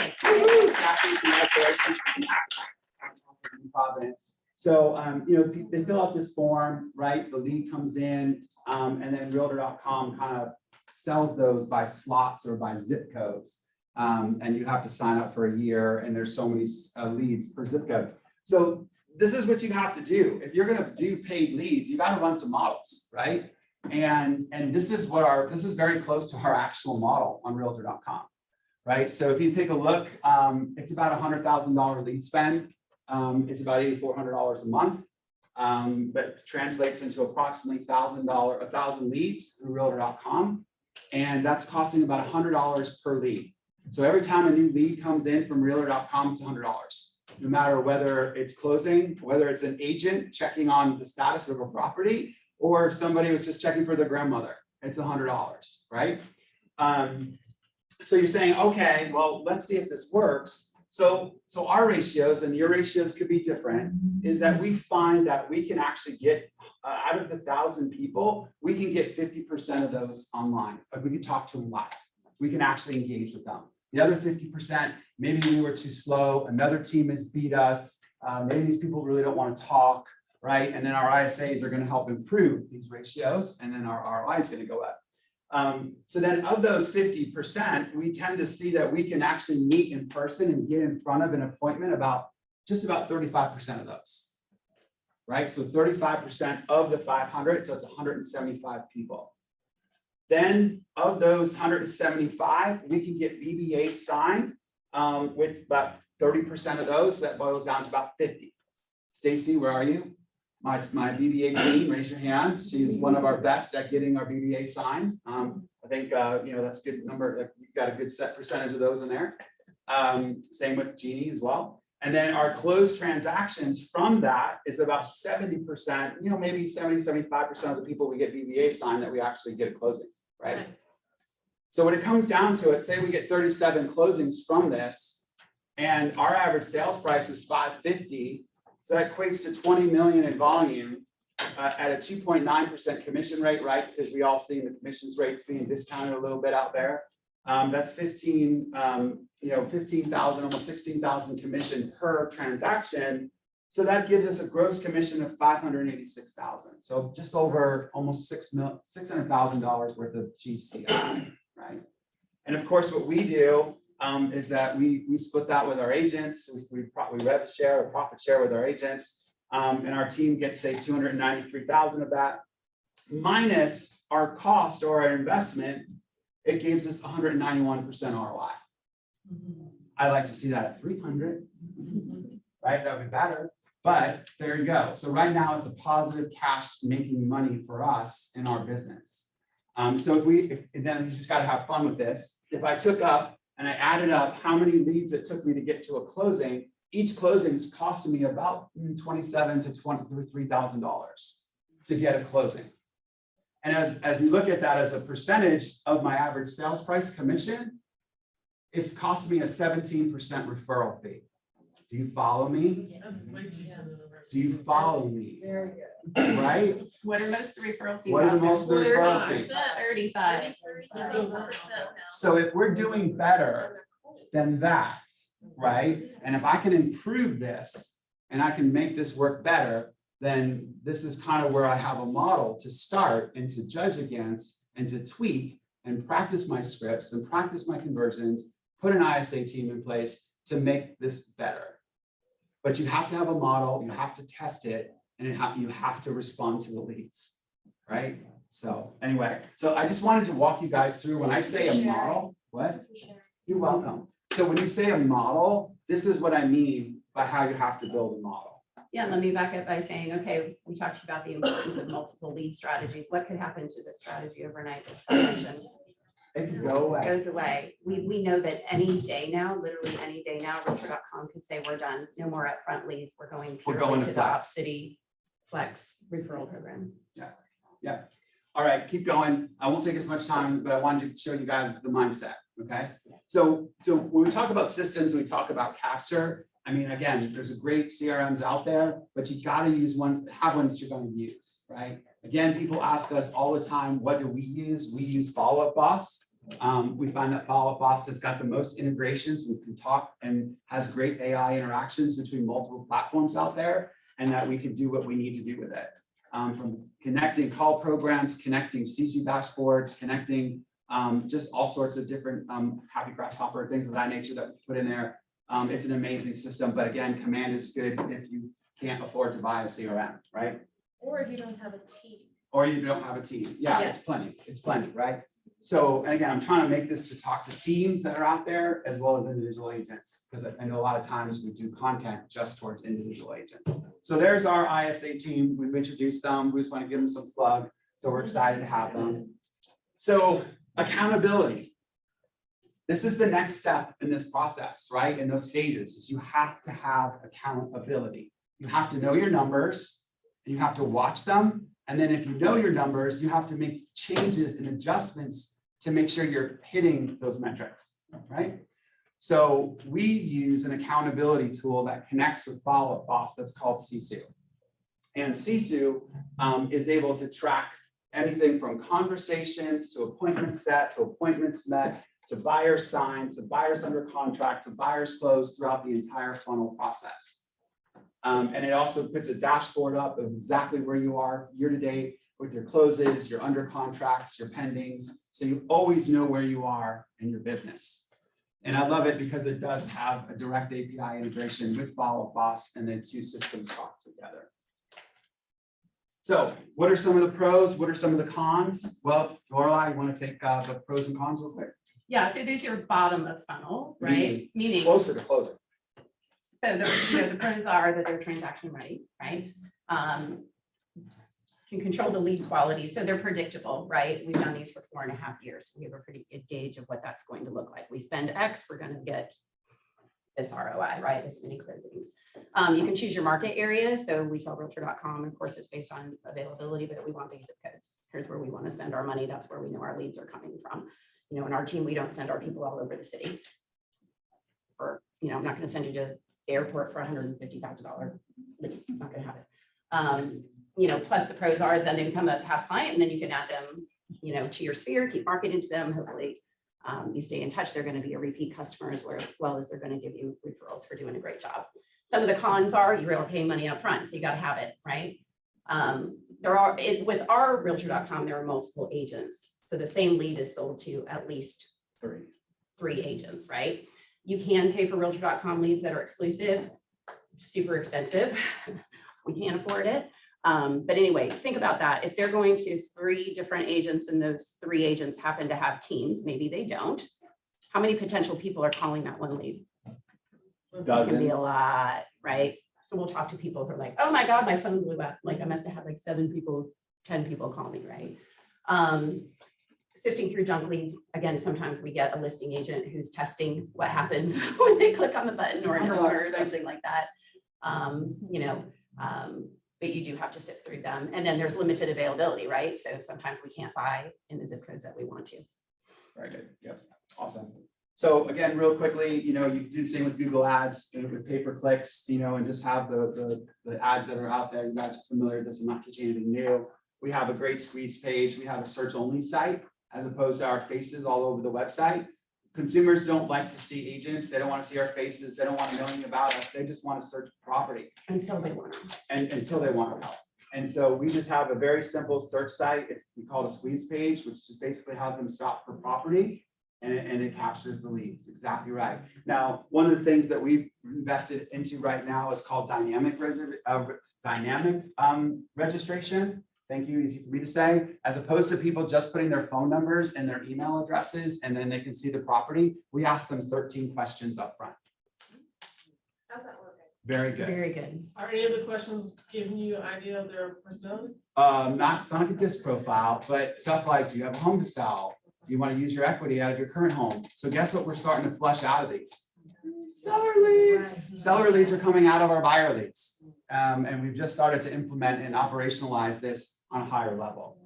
Providence. So, you know, they fill out this form, right? The lead comes in, and then realtor.com kind of sells those by slots or by zip codes. And you have to sign up for a year, and there's so many leads per zip code. So this is what you have to do. If you're going to do paid leads, you got to run some models, right? And this is what this is very close to our actual model on realtor.com, right? So if you take a look, it's about $100,000 lead spend. It's about $8,400 a month, but translates into approximately $1,000 leads through realtor.com. And that's costing about $100 per lead. So every time a new lead comes in from realtor.com, it's $100. No matter whether it's closing, whether it's an agent checking on the status of a property, or somebody was just checking for their grandmother, it's $100, right? So you're saying, okay, well, let's see if this works. So our ratios, and your ratios could be different, is that we find that we can actually get out of the 1,000 people, we can get 50% of those online. Like we can talk to them live. We can actually engage with them. The other 50%, maybe we were too slow. Another team has beat us. Maybe these people really don't want to talk, right? And then our ISAs are going to help improve these ratios, and then our ROI is going to go up. So then of those 50%, we tend to see that we can actually meet in person and get in front of an appointment just about 35% of those, right? So 35% of the 500, so it's 175 people. Then of those 175, we can get BBA signed with about 30% of those. That boils down to about 50. Stacy, where are you? My BBA queen, raise your hands. She's one of our best at getting our BBA signs. I think that's a good number. Like, you've got a good set percentage of those in there. Same with Jeannie as well. And then our closed transactions from that is about 70%, maybe 70-75% of the people we get BBA signed that we actually get a closing, right? So when it comes down to it, say we get 37 closings from this, and our average sales price is $550. So that equates to 20 million in volume at a 2.9% commission rate, right? Because we all see the commissions rates being discounted a little bit out there. That's 15,000, almost 16,000 commission per transaction. So that gives us a gross commission of 586,000. So just over almost $600,000 worth of GCI, right? And of course, what we do is that we split that with our agents. We rev share or profit share with our agents, and our team gets, say, 293,000 of that, minus our cost or our investment. It gives us 191% ROI. I like to see that at 300, right? That would be better, but there you go. So right now it's a positive cash making money for us in our business. So then you just got to have fun with this. If I took up and I added up how many leads it took me to get to a closing, each closing is costing me about $27,000 to $23,000 to get a closing. And as we look at that as a percentage of my average sales price commission, it's costing me a 17% referral fee. Do you follow me? Do you follow me? Very good. Right? What are most referral fees? What are the most referral fees? 35. So if we're doing better than that, right? And if I can improve this and I can make this work better, then this is kind of where I have a model to start and to judge against and to tweak and practice my scripts and practice my conversions, put an ISA team in place to make this better. But you have to have a model, you have to test it, and you have to respond to the leads, right? So anyway, so I just wanted to walk you guys through when I say a model, what? You're welcome. So when you say a model, this is what I mean by how you have to build a model. Yeah, let me back up by saying, okay, we talked about the importance of multiple lead strategies. What could happen to this strategy overnight? This foundation It could go away. goes away. We know that any day now, literally any day now, realtor.com could say we're done. No more upfront leads. We're going purely to the Op City Flex referral program. Yeah. All right, keep going. I won't take as much time, but I wanted to show you guys the mindset. Okay. So when we talk about systems, we talk about capture. I mean, again, there's a great CRMs out there, but you got to use one, have one that you're going to use, right? Again, people ask us all the time, what do we use? We use Follow Up Boss. We find that Follow Up Boss has got the most integrations and can talk and has great AI interactions between multiple platforms out there, and that we can do what we need to do with it. From connecting call programs, connecting CG dashboards, connecting just all sorts of different Happy Grasshopper things of that nature that we put in there. It's an amazing system, but again, Command is good if you can't afford to buy a CRM, right? Or if you don't have a team. Or you don't have a team. Yeah, it's plenty, right? So, and again, I'm trying to make this to talk to teams that are out there as well as individual agents, because I know a lot of times we do content just towards individual agents. So there's our ISA team. We've introduced them. We just want to give them some plug. So we're excited to have them. So accountability. This is the next step in this process, right? In those stages is you have to have accountability. You have to know your numbers and you have to watch them. And then if you know your numbers, you have to make changes and adjustments to make sure you're hitting those metrics, right? So we use an accountability tool that connects with Follow Up Boss that's called CSU. And CSU is able to track anything from conversations to appointments set, to appointments met, to buyers signed, to buyers under contract, to buyers closed throughout the entire funnel process. And it also puts a dashboard up of exactly where you are year to date with your closes, your under contracts, your pendings. So you always know where you are in your business. And I love it because it does have a direct API integration with Follow Up Boss, and the two systems talk together. So what are some of the pros? What are some of the cons? Well, Lorelei, you want to take the pros and cons real quick? Yeah, so these are bottom of funnel, right? Meaning closer to closing. So the pros are that they're transaction ready, right? Can control the lead quality, so they're predictable, right? We've done these for 4.5 years. We have a pretty good gauge of what that's going to look like. We spend X, we're going to get this ROI, right? This many closings. You can choose your market area. So we tell realtor.com, of course, it's based on availability, but we want these zip codes. Here's where we want to spend our money. That's where we know our leads are coming from. You know, in our team, we don't send our people all over the city. Or, you know, I'm not going to send you to the airport for $150,000 lead. I'm not going to have it. You know, plus the pros are then they become a past client, and then you can add them, you know, to your sphere, keep marketing to them. Hopefully you stay in touch. They're going to be a repeat customer as well as they're going to give you referrals for doing a great job. Some of the cons are you're really paying money up front, so you got to have it, right? With our realtor.com, there are multiple agents. So the same lead is sold to at least three agents, right? You can pay for realtor.com leads that are exclusive, super expensive. We can't afford it. But anyway, think about that. If they're going to 3 different agents and those 3 agents happen to have teams, maybe they don't. How many potential people are calling that one lead? Dozens. It can be a lot, right? So we'll talk to people who are like, oh my God, my phone blew up. Like I must have had like 7 people, 10 people call me, right? Sifting through junk leads, again, sometimes we get a listing agent who's testing what happens when they click on the button or an owner or something like that. You know, but you do have to sift through them. And then there's limited availability, right? So sometimes we can't buy in the zip codes that we want to. Very good. Yep. Awesome. So again, real quickly, you know, you can do the same with Google ads and with pay-per-clicks, you know, and just have the ads that are out there. You guys are familiar with this. I'm not teaching anything new. We have a great squeeze page. We have a search only site as opposed to our faces all over the website. Consumers don't like to see agents. They don't want to see our faces. They don't want to know anything about us. They just want to search property. Until they want to. And until they want our help. And so we just have a very simple search site. We call it a squeeze page, which just basically has them stop for property, and it captures the leads. Exactly right. Now, one of the things that we've invested into right now is called dynamic registration. Thank you, easy for me to say, as opposed to people just putting their phone numbers and their email addresses, and then they can see the property. We ask them 13 questions up front. How's that working? Very good. Very good. Are any of the questions giving you an idea of their personality? It's not like a disc profile, but stuff like, do you have a home to sell? Do you want to use your equity out of your current home? So guess what we're starting to flush out of these? Seller leads. Seller leads are coming out of our buyer leads. And we've just started to implement and operationalize this on a higher level.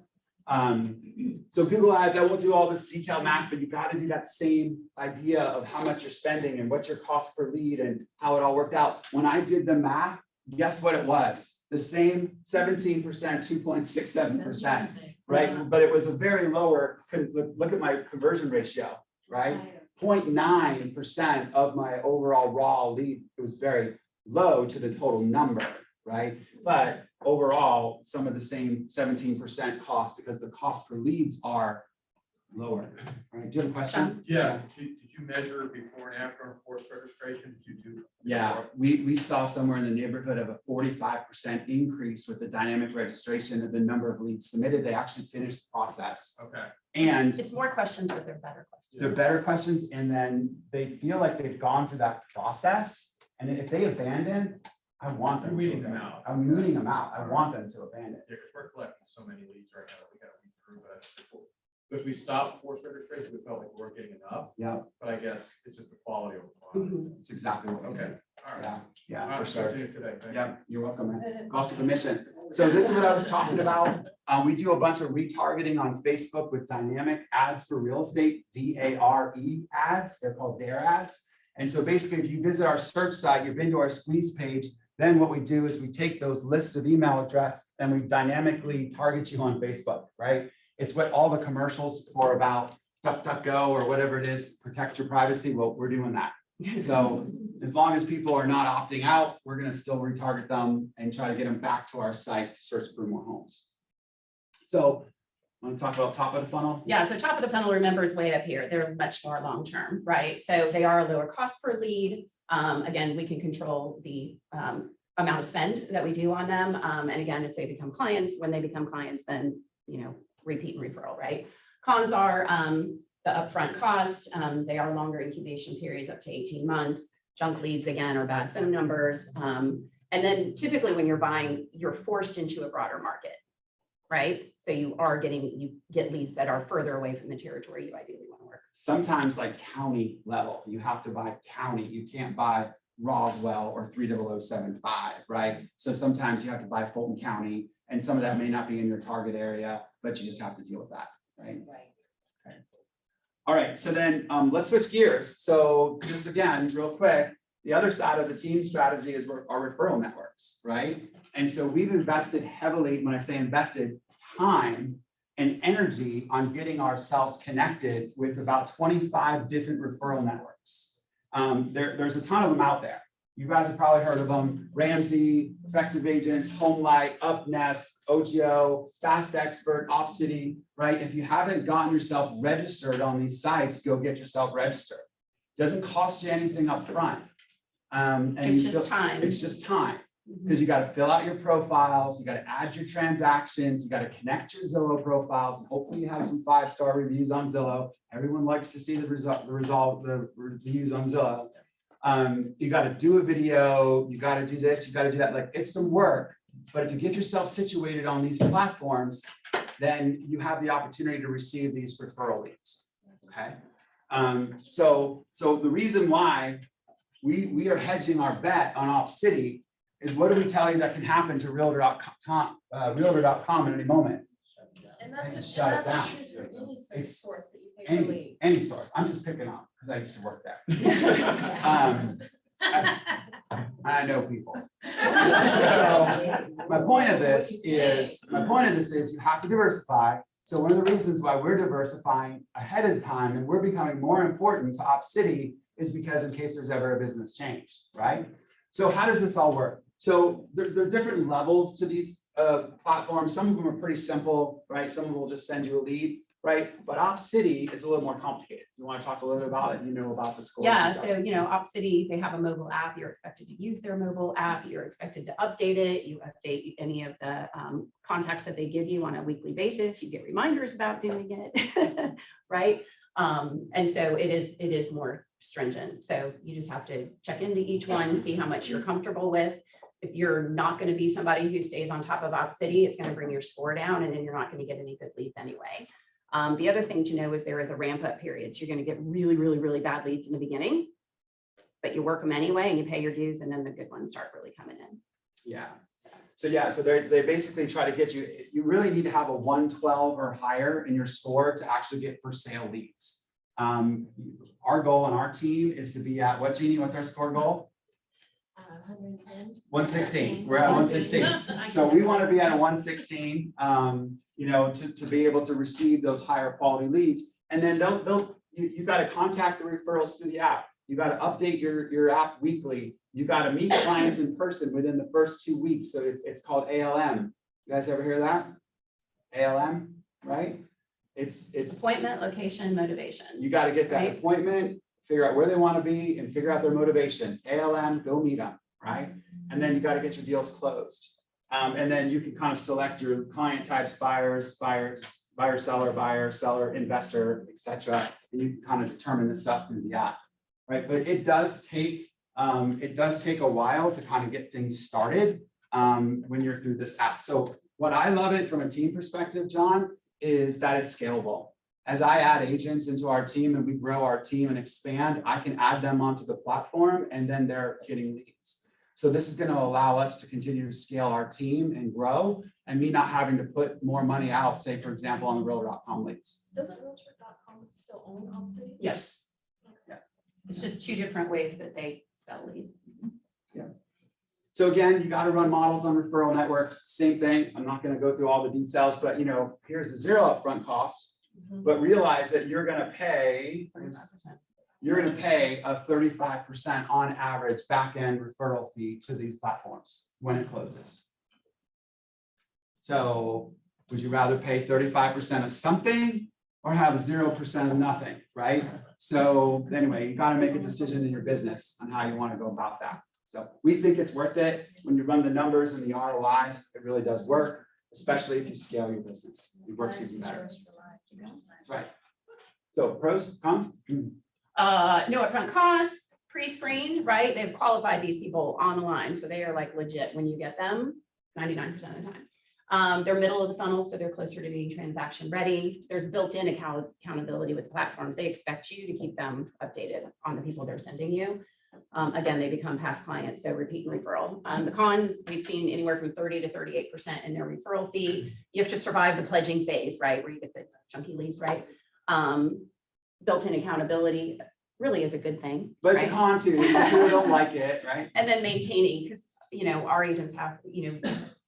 So Google Ads, I won't do all this detailed math, but you've got to do that same idea of how much you're spending and what's your cost per lead and how it all worked out. When I did the math, guess what it was? The same 17%, 2.67%, right? But it was a very lower, look at my conversion ratio, right? 0.9% of my overall raw lead. It was very low to the total number, right? But overall, some of the same 17% cost because the cost per leads are lower. All right, do you have a question? Yeah, did you measure before and after on forced registration? Did you do? Yeah, we saw somewhere in the neighborhood of a 45% increase with the dynamic registration of the number of leads submitted. They actually finished the process. Okay. And It's more questions, but they're better questions. they're better questions, and then they feel like they've gone through that process. And if they abandon, I want them. You're to weeding them abandon. out. I'm weeding them out. I want them to abandon. Yeah, because we're collecting so many leads right now, we gotta weed through that. Because we stopped forced registration, we felt like we weren't getting enough, Yeah, but I guess it's just the quality of the client. it's exactly what we Okay, do. all right. Yeah, yeah, All for right, sure. continue today, thank you. Yeah, you're welcome, man. Cost of commission. So this is what I was talking about. We do a bunch of retargeting on Facebook with dynamic ads for real estate, DARE ads. They're called DARE ads. And so basically, if you visit our search site, you've been to our squeeze page, then what we do is we take those lists of email address and we dynamically target you on Facebook, right? It's what all the commercials for about DuckDuckGo or whatever it is, protect your privacy. Well, we're doing that. So as long as people are not opting out, we're going to still retarget them and try to get them back to our site to search for more homes. So I want to talk about top of the funnel. Yeah, so top of the funnel, remember, is way up here. They're much more long-term, right? So they are a lower cost per lead. Again, we can control the amount of spend that we do on them. And again, if they become clients, when they become clients, then, repeat and referral, right? Cons are the upfront cost. They are longer incubation periods, up to 18 months. Junk leads, again, are bad phone numbers. And then typically when you're buying, you're forced into a broader market, right? So you get leads that are further away from the territory you ideally want to work. Sometimes like county level, you have to buy county. You can't buy Roswell or 30075, right? So sometimes you have to buy Fulton County, and some of that may not be in your target area, but you just have to deal with that, right? Okay. All right, so then let's switch gears. So just again, real quick, the other side of the team strategy is our referral networks, right? And so we've invested heavily, when I say invested, time and energy on getting ourselves connected with about 25 different referral networks. There's a ton of them out there. You guys have probably heard of them: Ramsey, Effective Agents, HomeLight, UpNest, OGO, Fast Expert, OpCity, right? If you haven't gotten yourself registered on these sites, go get yourself registered. Doesn't cost you anything up front. And It's just time. It's just time. Because you got to fill out your profiles, you got to add your transactions, you got to connect your Zillow profiles, and hopefully you have some 5-star reviews on Zillow. Everyone likes to see the reviews on Zillow. You got to do a video, you got to do this, you got to do that. Like, it's some work, but if you get yourself situated on these platforms, then you have the opportunity to receive these referral leads. Okay. So the reason why we are hedging our bet on OpCity is, what do we tell you that can happen to realtor.com at any moment? And that's Shut it down. true for any It's source that you pay for leads. Any source. I'm just picking on because I used to work there. I know people. So my point of this is you have to diversify. So one of the reasons why we're diversifying ahead of time and we're becoming more important to OpCity is because in case there's ever a business change, right? So how does this all work? So there are different levels to these platforms. Some of them are pretty simple, right? Some of them will just send you a lead, right? But OpCity is a little more complicated. You want to talk a little bit about it? You know about the scores. Yeah, so OpCity, they have a mobile app. You're expected to use their mobile app. You're expected to update it. You update any of the contacts that they give you on a weekly basis. You get reminders about doing it, right? And so it is more stringent. So you just have to check into each one, see how much you're comfortable with. If you're not going to be somebody who stays on top of OpCity, it's going to bring your score down, and then you're not going to get any good leads anyway. The other thing to know is there is a ramp up period. So you're going to get really, really, really bad leads in the beginning, but you work them anyway and you pay your dues, and then the good ones start really coming in. Yeah. So they basically try to get you. You really need to have a 112 or higher in your score to actually get for sale leads. Our goal on our team is to be at what, Jeannie? What's our score goal? 110. 116. We're at 116. So we want to be at a 116. To be able to receive those higher quality leads. And then you got to contact the referrals through the app. You got to update your app weekly. You got to meet clients in person within the first 2 weeks. So it's called ALM. You guys ever hear that? ALM, right? It's Appointment, location, motivation. you got to get that Right. appointment, figure out where they want to be and figure out their motivation. ALM, go meet them, right? And then you got to get your deals closed. And then you can kind of select your client types, buyer, seller, investor, etc. And you can kind of determine this stuff through the app, right? But it does take a while to kind of get things started when you're through this app. So what I love it from a team perspective, John, is that it's scalable. As I add agents into our team and we grow our team and expand, I can add them onto the platform and then they're getting leads. So this is going to allow us to continue to scale our team and grow, and me not having to put more money out, say, for example, on the realtor.com leads. Doesn't realtor.com still own Allstate? Yes. It's just two different ways that they sell leads. Yeah. So again, you got to run models on referral networks. Same thing. I'm not going to go through all the details, but here's the zero upfront cost. But realize that you're going to pay. You're going to pay a 35% on average back-end referral fee to these platforms when it closes. So would you rather pay 35% of something or have 0% of nothing, right? So anyway, you got to make a decision in your business on how you want to go about that. So we think it's worth it. When you run the numbers and the ROIs, it really does work, especially if you scale your business. It works even better. That's right. So pros, cons? No upfront cost, pre-screened, right? They've qualified these people on the line, so they are like legit when you get them 99% of the time. They're middle of the funnel, so they're closer to being transaction ready. There's built-in accountability with platforms. They expect you to keep them updated on the people they're sending you. Again, they become past clients, so repeat and referral. The cons, we've seen anywhere from 30 to 38% in their referral fee. You have to survive the pledging phase, right? Where you get the chunky leads, right? Built-in accountability really is a good thing. But it's a right? con too. People don't like it, right? And then maintaining, because our agents have,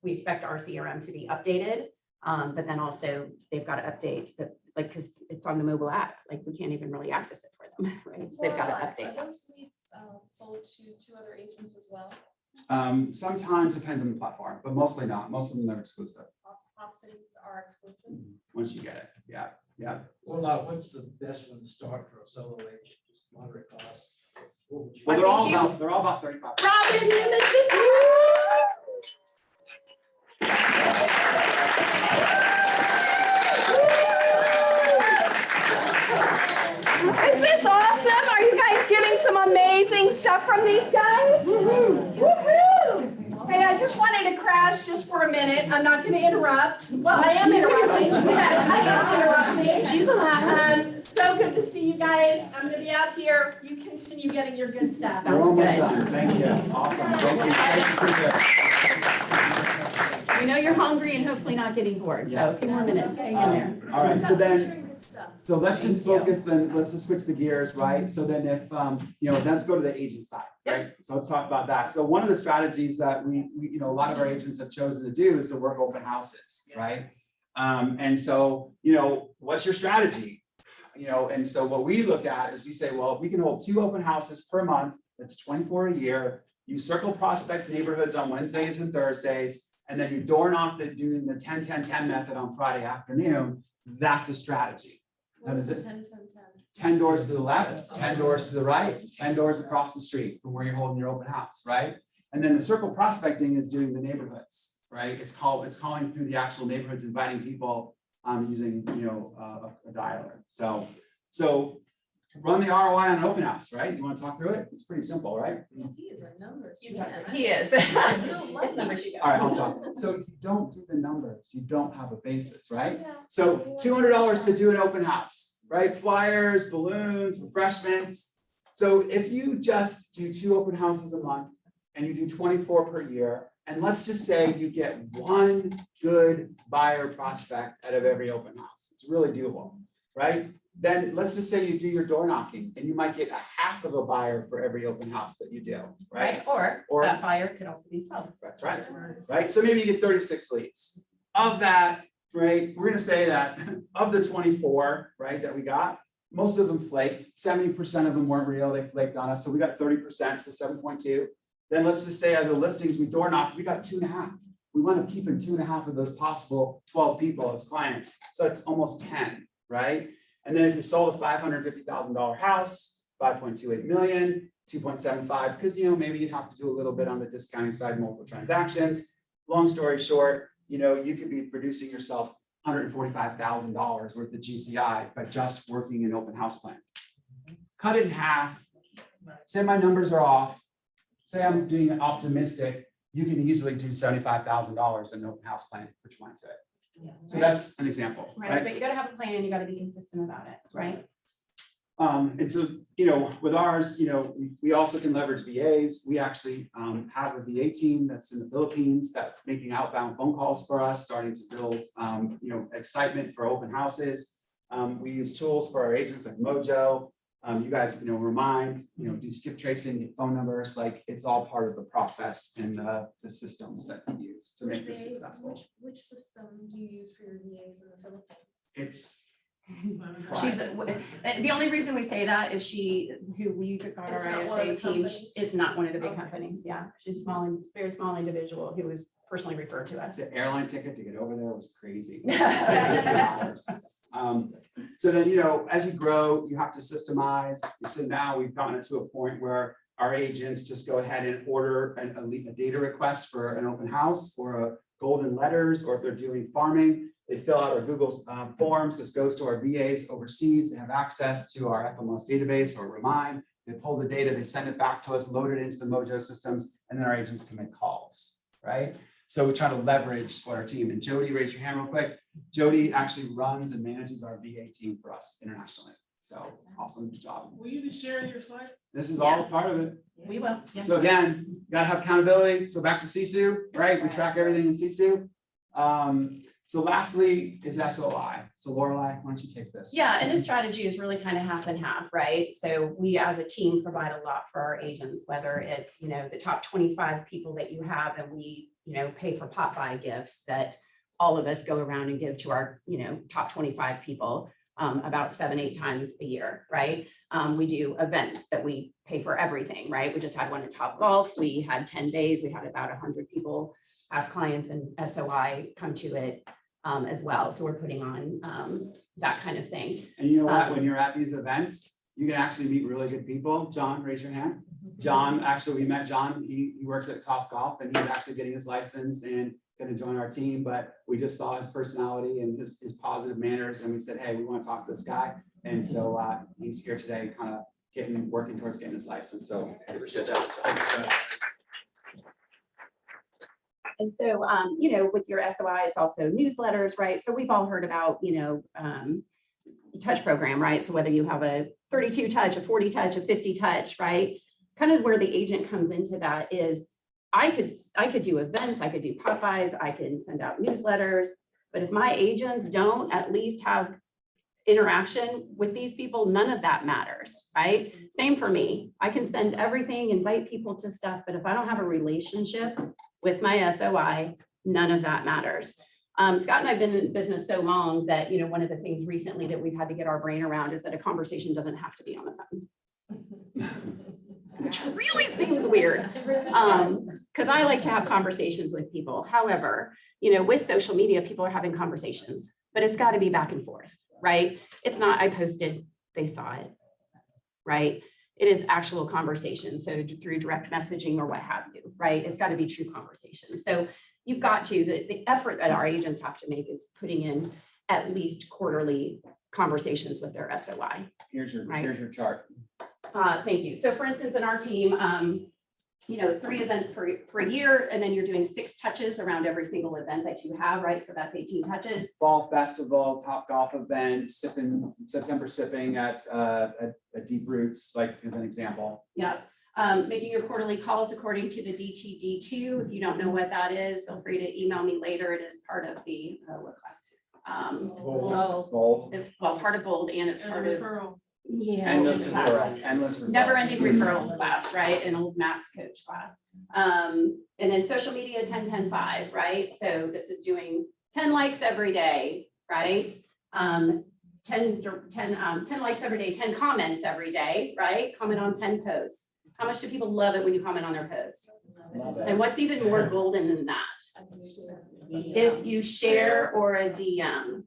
we expect our CRM to be updated, but then also they've got to update the, because it's on the mobile app, like we can't even really access it for them, right? So they've got to update Are them. those leads sold to two other agents as well? Sometimes depends on the platform, but mostly not. Most of them are exclusive. Opposites are exclusive. Once you get it, yeah. Well, what's the best one to start for a solo agent? Just moderate cost. Well, they're all about 35. Robin, Is this awesome? Are you guys getting some amazing stuff from these guys? Woohoo! Hey, I just wanted to crash just for a minute. I'm not going to interrupt. Well, I am interrupting. I am interrupting. She's allowed. So good to see you guys. I'm going to be out here. You continue getting your good stuff. We're almost done. Thank you. Awesome. Thank you. we know you're hungry and hopefully not getting bored, so a few more minutes, hang in there. All right, so let's just focus then, let's just switch the gears, right? So then if, let's go to the agent side, right? So let's talk about that. So one of the strategies that we a lot of our agents have chosen to do is to work open houses, right? And so, what's your strategy? And so what we look at is we say, well, if we can hold 2 open houses per month, that's 24 a year, you circle prospect neighborhoods on Wednesdays and Thursdays, and then you door knock doing the 10-10-10 method on Friday afternoon, that's a strategy. What is it? 10 doors to the left, 10 doors to the right, 10 doors across the street from where you're holding your open house, right? And then the circle prospecting is doing the neighborhoods, right? It's calling through the actual neighborhoods, inviting people using a dialer. So run the ROI on an open house, right? You want to talk through it? It's pretty simple, right? He is a numbers. He is. I'm so lucky. All right, I'll talk. So if you don't do the numbers, you don't have a basis, right? Yeah. So $200 to do an open house, right? Flyers, balloons, refreshments. So if you just do 2 open houses a month and you do 24 per year, and let's just say you get 1 good buyer prospect out of every open house, it's really doable, right? Then let's just say you do your door knocking and you might get a half of a buyer for every open house that you do, right? Or that buyer could also be sold. That's right, right? So maybe you get 36 leads. Of that, right, we're gonna say that of the 24, right, that we got, most of them flaked. 70% of them weren't real, they flaked on us. So we got 30%, so 7.2. Then let's just say out of the listings we door knocked, we got 2.5. We want to keep in 2.5 of those possible 12 people as clients. So it's almost 10. right? And then if you sold a $550,000 house, 5.28 million, 2.75, because maybe you'd have to do a little bit on the discounting side, multiple transactions. Long story short, you could be producing yourself $145,000 worth of GCI by just working an open house plan. Cut it in half. Say my numbers are off. Say I'm doing an optimistic. You can easily do $75,000 in an open house plan, put your mind to it. Yeah. So that's an example, Right, right? but you gotta have a plan and you gotta be consistent about it, right? And so, with ours, we also can leverage VAs. We actually have a VA team that's in the Philippines that's making outbound phone calls for us, starting to build, excitement for open houses. We use tools for our agents like Mojo. You guys, Remind, do skip tracing, get phone numbers, like it's all part of the process and the systems that we use to make this successful. Which system do you use for your VAs in the Philippines? It's She's the only reason we say that is who we got It's our not one of the ISA team companies? is not one of the big companies. Yeah, she's very small individual who was personally referred to us. The airline ticket to get over there was crazy. So then, as you grow, you have to systemize. So now we've gotten to a point where our agents just go ahead and order a data request for an open house or a golden letters, or if they're doing farming, they fill out our Google forms. This goes to our VAs overseas. They have access to our FMS database or Remind. They pull the data, they send it back to us, load it into the Mojo systems, and then our agents can make calls, right? So we try to leverage what our team, and Jody, raise your hand real quick. Jody actually runs and manages our VA team for us internationally. So awesome job. Will you be sharing your slides? This is all part of it. We will. Yeah. So again, you gotta have accountability. So back to CSU, right? We track everything in CSU. So lastly is SOI. So Lorelei, why don't you take this? Yeah, and this strategy is really kind of half and half, right? So we as a team provide a lot for our agents, whether it's, the top 25 people that you have, and we, pay for pot buy gifts that all of us go around and give to our, top 25 people about 7-8 times a year, right? We do events that we pay for everything, right? We just had one at Top Golf. We had 10 days. We had about 100 people as clients and SOI come to it as well. So we're putting on that kind of thing. And you know what, when you're at these events, you can actually meet really good people. John, raise your hand. John, actually, we met John. He works at Top Golf and he's actually getting his license and going to join our team. But we just saw his personality and his positive manners. And we said, hey, we want to talk to this guy. And so he's here today, kind of working towards getting his license. So good job, John. And so, with your SOI, it's also newsletters, right? So we've all heard about, touch program, right? So whether you have a 32 touch, a 40 touch, a 50 touch, right? Kind of where the agent comes into that is I could do events, I could do pop-bys, I can send out newsletters, but if my agents don't at least have interaction with these people, none of that matters, right? Same for me. I can send everything, invite people to stuff, but if I don't have a relationship with my SOI, none of that matters. Scott and I have been in business so long that, one of the things recently that we've had to get our brain around is that a conversation doesn't have to be on the phone. Which really seems weird, because I like to have conversations with people. However, with social media, people are having conversations, but it's got to be back and forth, right? It's not, I posted, they saw it, right? It is actual conversation. So through direct messaging or what have you, right? It's got to be true conversation. So you've got to, the effort that our agents have to make is putting in at least quarterly conversations with their SOI. Here's your chart. Thank you. So for instance, in our team, 3 events per year, and then you're doing 6 touches around every single event that you have, right? So that's 18 touches. Fall Festival, Top Golf event, September sipping at Deep Roots, like as an example. Yeah. Making your quarterly calls according to the DTD2. If you don't know what that is, feel free to email me later. It is part of the Bold. It's part of Bold and it's part of referrals. Yeah. Endless referrals. Never ending referrals class, right? An old math coach class. And then social media 10-10-5, right? So this is doing 10 likes every day, right? 10 likes every day, 10 comments every day, right? Comment on 10 posts. How much do people love it when you comment on their post? And what's even more golden than that? If you share or a DM,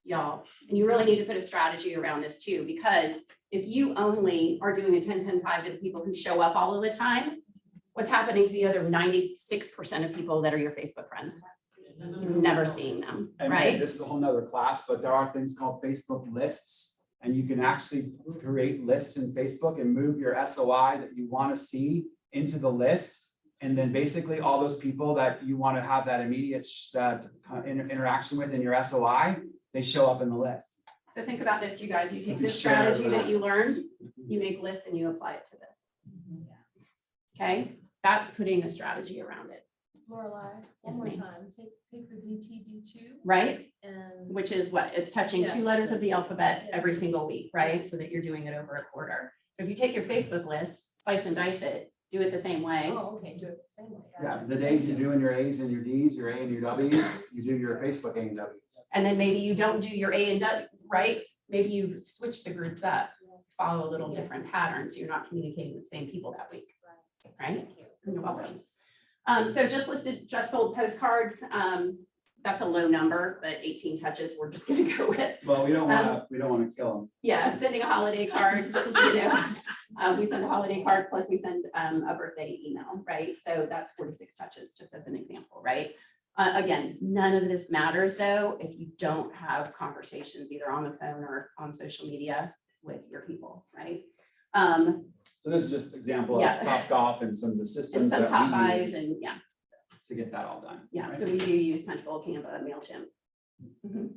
y'all. And you really need to put a strategy around this too, because if you only are doing a 10-10-5 to the people who show up all of the time, what's happening to the other 96% of people that are your Facebook friends? Never seeing them, And right? this is a whole nother class, but there are things called Facebook lists. And you can actually create lists in Facebook and move your SOI that you want to see into the list. And then basically all those people that you want to have that immediate interaction with in your SOI, they show up in the list. So think about this, you guys. You take You this share it strategy with that us. you learned, you make lists and you apply it to this. Okay, that's putting a strategy around it, Lorelei, Yes, one more ma'am. time, take the DTD2 right? and. Which is what? It's touching two Yes. letters of the alphabet every Yes. single week, right? So that you're doing it over a quarter. So if you take your Facebook list, slice and dice it, do it the same way. Oh, okay, do it the same way. Yeah, Gotcha. the days you're doing your A's and your D's, your A and your W's, you do your Facebook A and W's. And then maybe you don't do your A and W, right? Maybe you switch the groups up, follow a little different patterns. So you're not communicating with the same people that week, right? You're welcome. So just sold postcards. That's a low number, but 18 touches, we're just gonna go with. Well, we don't want to kill them. Yeah, sending a holiday card, you know, we send a holiday card, plus we send a birthday email, right? So that's 46 touches, just as an example, right? Again, none of this matters though, if you don't have conversations either on the phone or on social media with your people, right? So this is just an example Yeah. of Top Golf and some of the And systems some that we Popeyes use and yeah, to get that all done. yeah, right? so we do use Punchbowl, Canva, MailChimp. Mhm.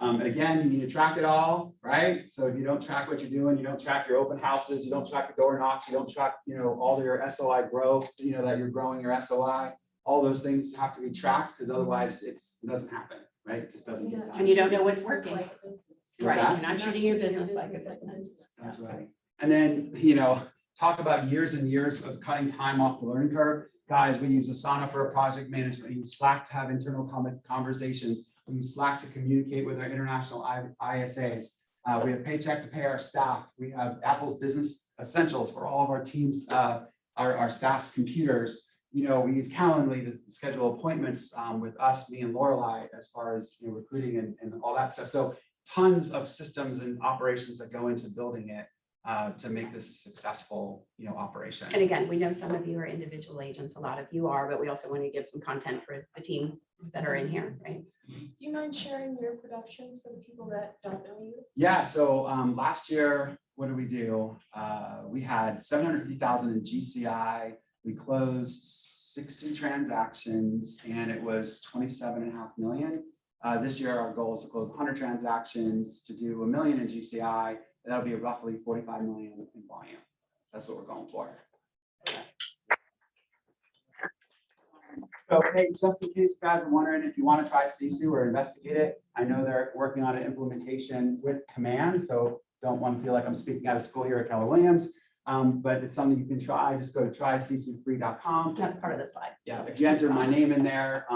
And again, you need to track it all, right? So if you don't track what you're doing, you don't track your open houses, you don't track your door knocks, you don't track, all of your SOI growth, that you're growing your SOI. All those things have to be tracked because otherwise it doesn't happen, right? It just doesn't get done. And you don't know what's It's working. like a business. Right, that? you're not treating your business like a business. That's right. And then, talk about years and years of cutting time off the learning curve. Guys, we use Asana for our project management. We use Slack to have internal conversations. We use Slack to communicate with our international ISAs. We have Paycheck to pay our staff. We have Apple's Business Essentials for all of our teams, our staff's computers. We use Calendly to schedule appointments with us, me and Lorelei, as far as recruiting and all that stuff. So tons of systems and operations that go into building it to make this a successful, operation. And again, we know some of you are individual agents, a lot of you are, but we also want to give some content for the team that are in here, right? Do you mind sharing your production for the people that don't know you? Yeah, so last year, what did we do? We had 750,000 in GCI. We closed 60 transactions and it was 27.5 million. This year, our goal is to close 100 transactions to do $1 million in GCI. That'll be roughly 45 million in volume. That's what we're going for. So, hey, just in case you guys are wondering if you want to try Sisu or investigate it, I know they're working on an implementation with Command, so don't want to feel like I'm speaking out of school here at Keller Williams. But it's something you can try. Just go to trysisufree.com. That's part of the slide. Yeah, if you enter my name in there,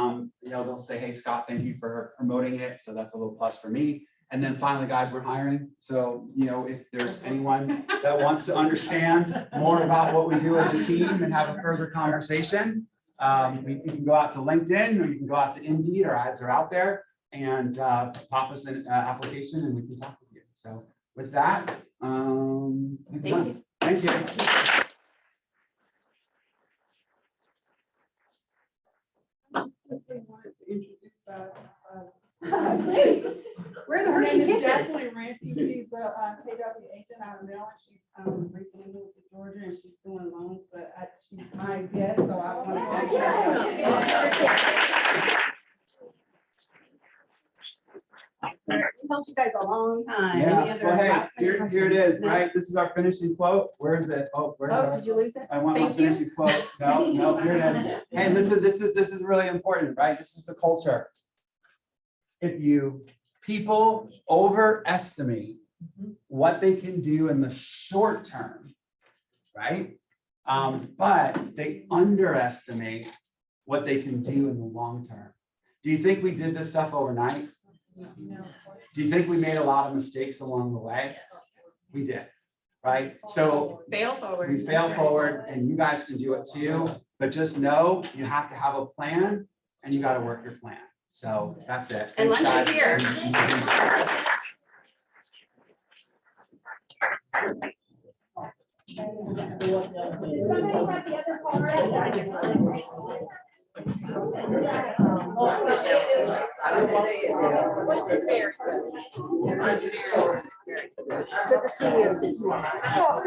they'll say, hey, Scott, thank you for promoting it. So that's a little plus for me. And then finally, guys, we're hiring. So, if there's anyone that wants to understand more about what we do as a team and have a further conversation, you can go out to LinkedIn or you can go out to Indeed. Our ads are out there and pop us an application and we can talk with you. So with that, Thank you. Thank you. We're the Her worst name is kisses. Jacqueline Rampey. She's a KW agent out of Maryland. She's recently moved to Georgia and she's doing loans, but she's my guest, so I want to thank her. We helped you guys a long time. Any Yeah, other well, hey, last here questions? it is, No? right? This is our finishing quote. Where is it? Oh, where? Oh, did you lose it? I want my Thank you. finishing quote. No, here it is. Hey, this is really important, right? This is the culture. If people overestimate what they can do in the short term, right? But they underestimate what they can do in the long term. Do you think we did this stuff overnight? Do you think we made a lot of mistakes along the way? We did, right? So Fail forward. we fail forward and you guys can do it too, but just know you have to have a plan and you got to work your plan. So that's it. And Thanks, lunch is guys. here. Good to see you.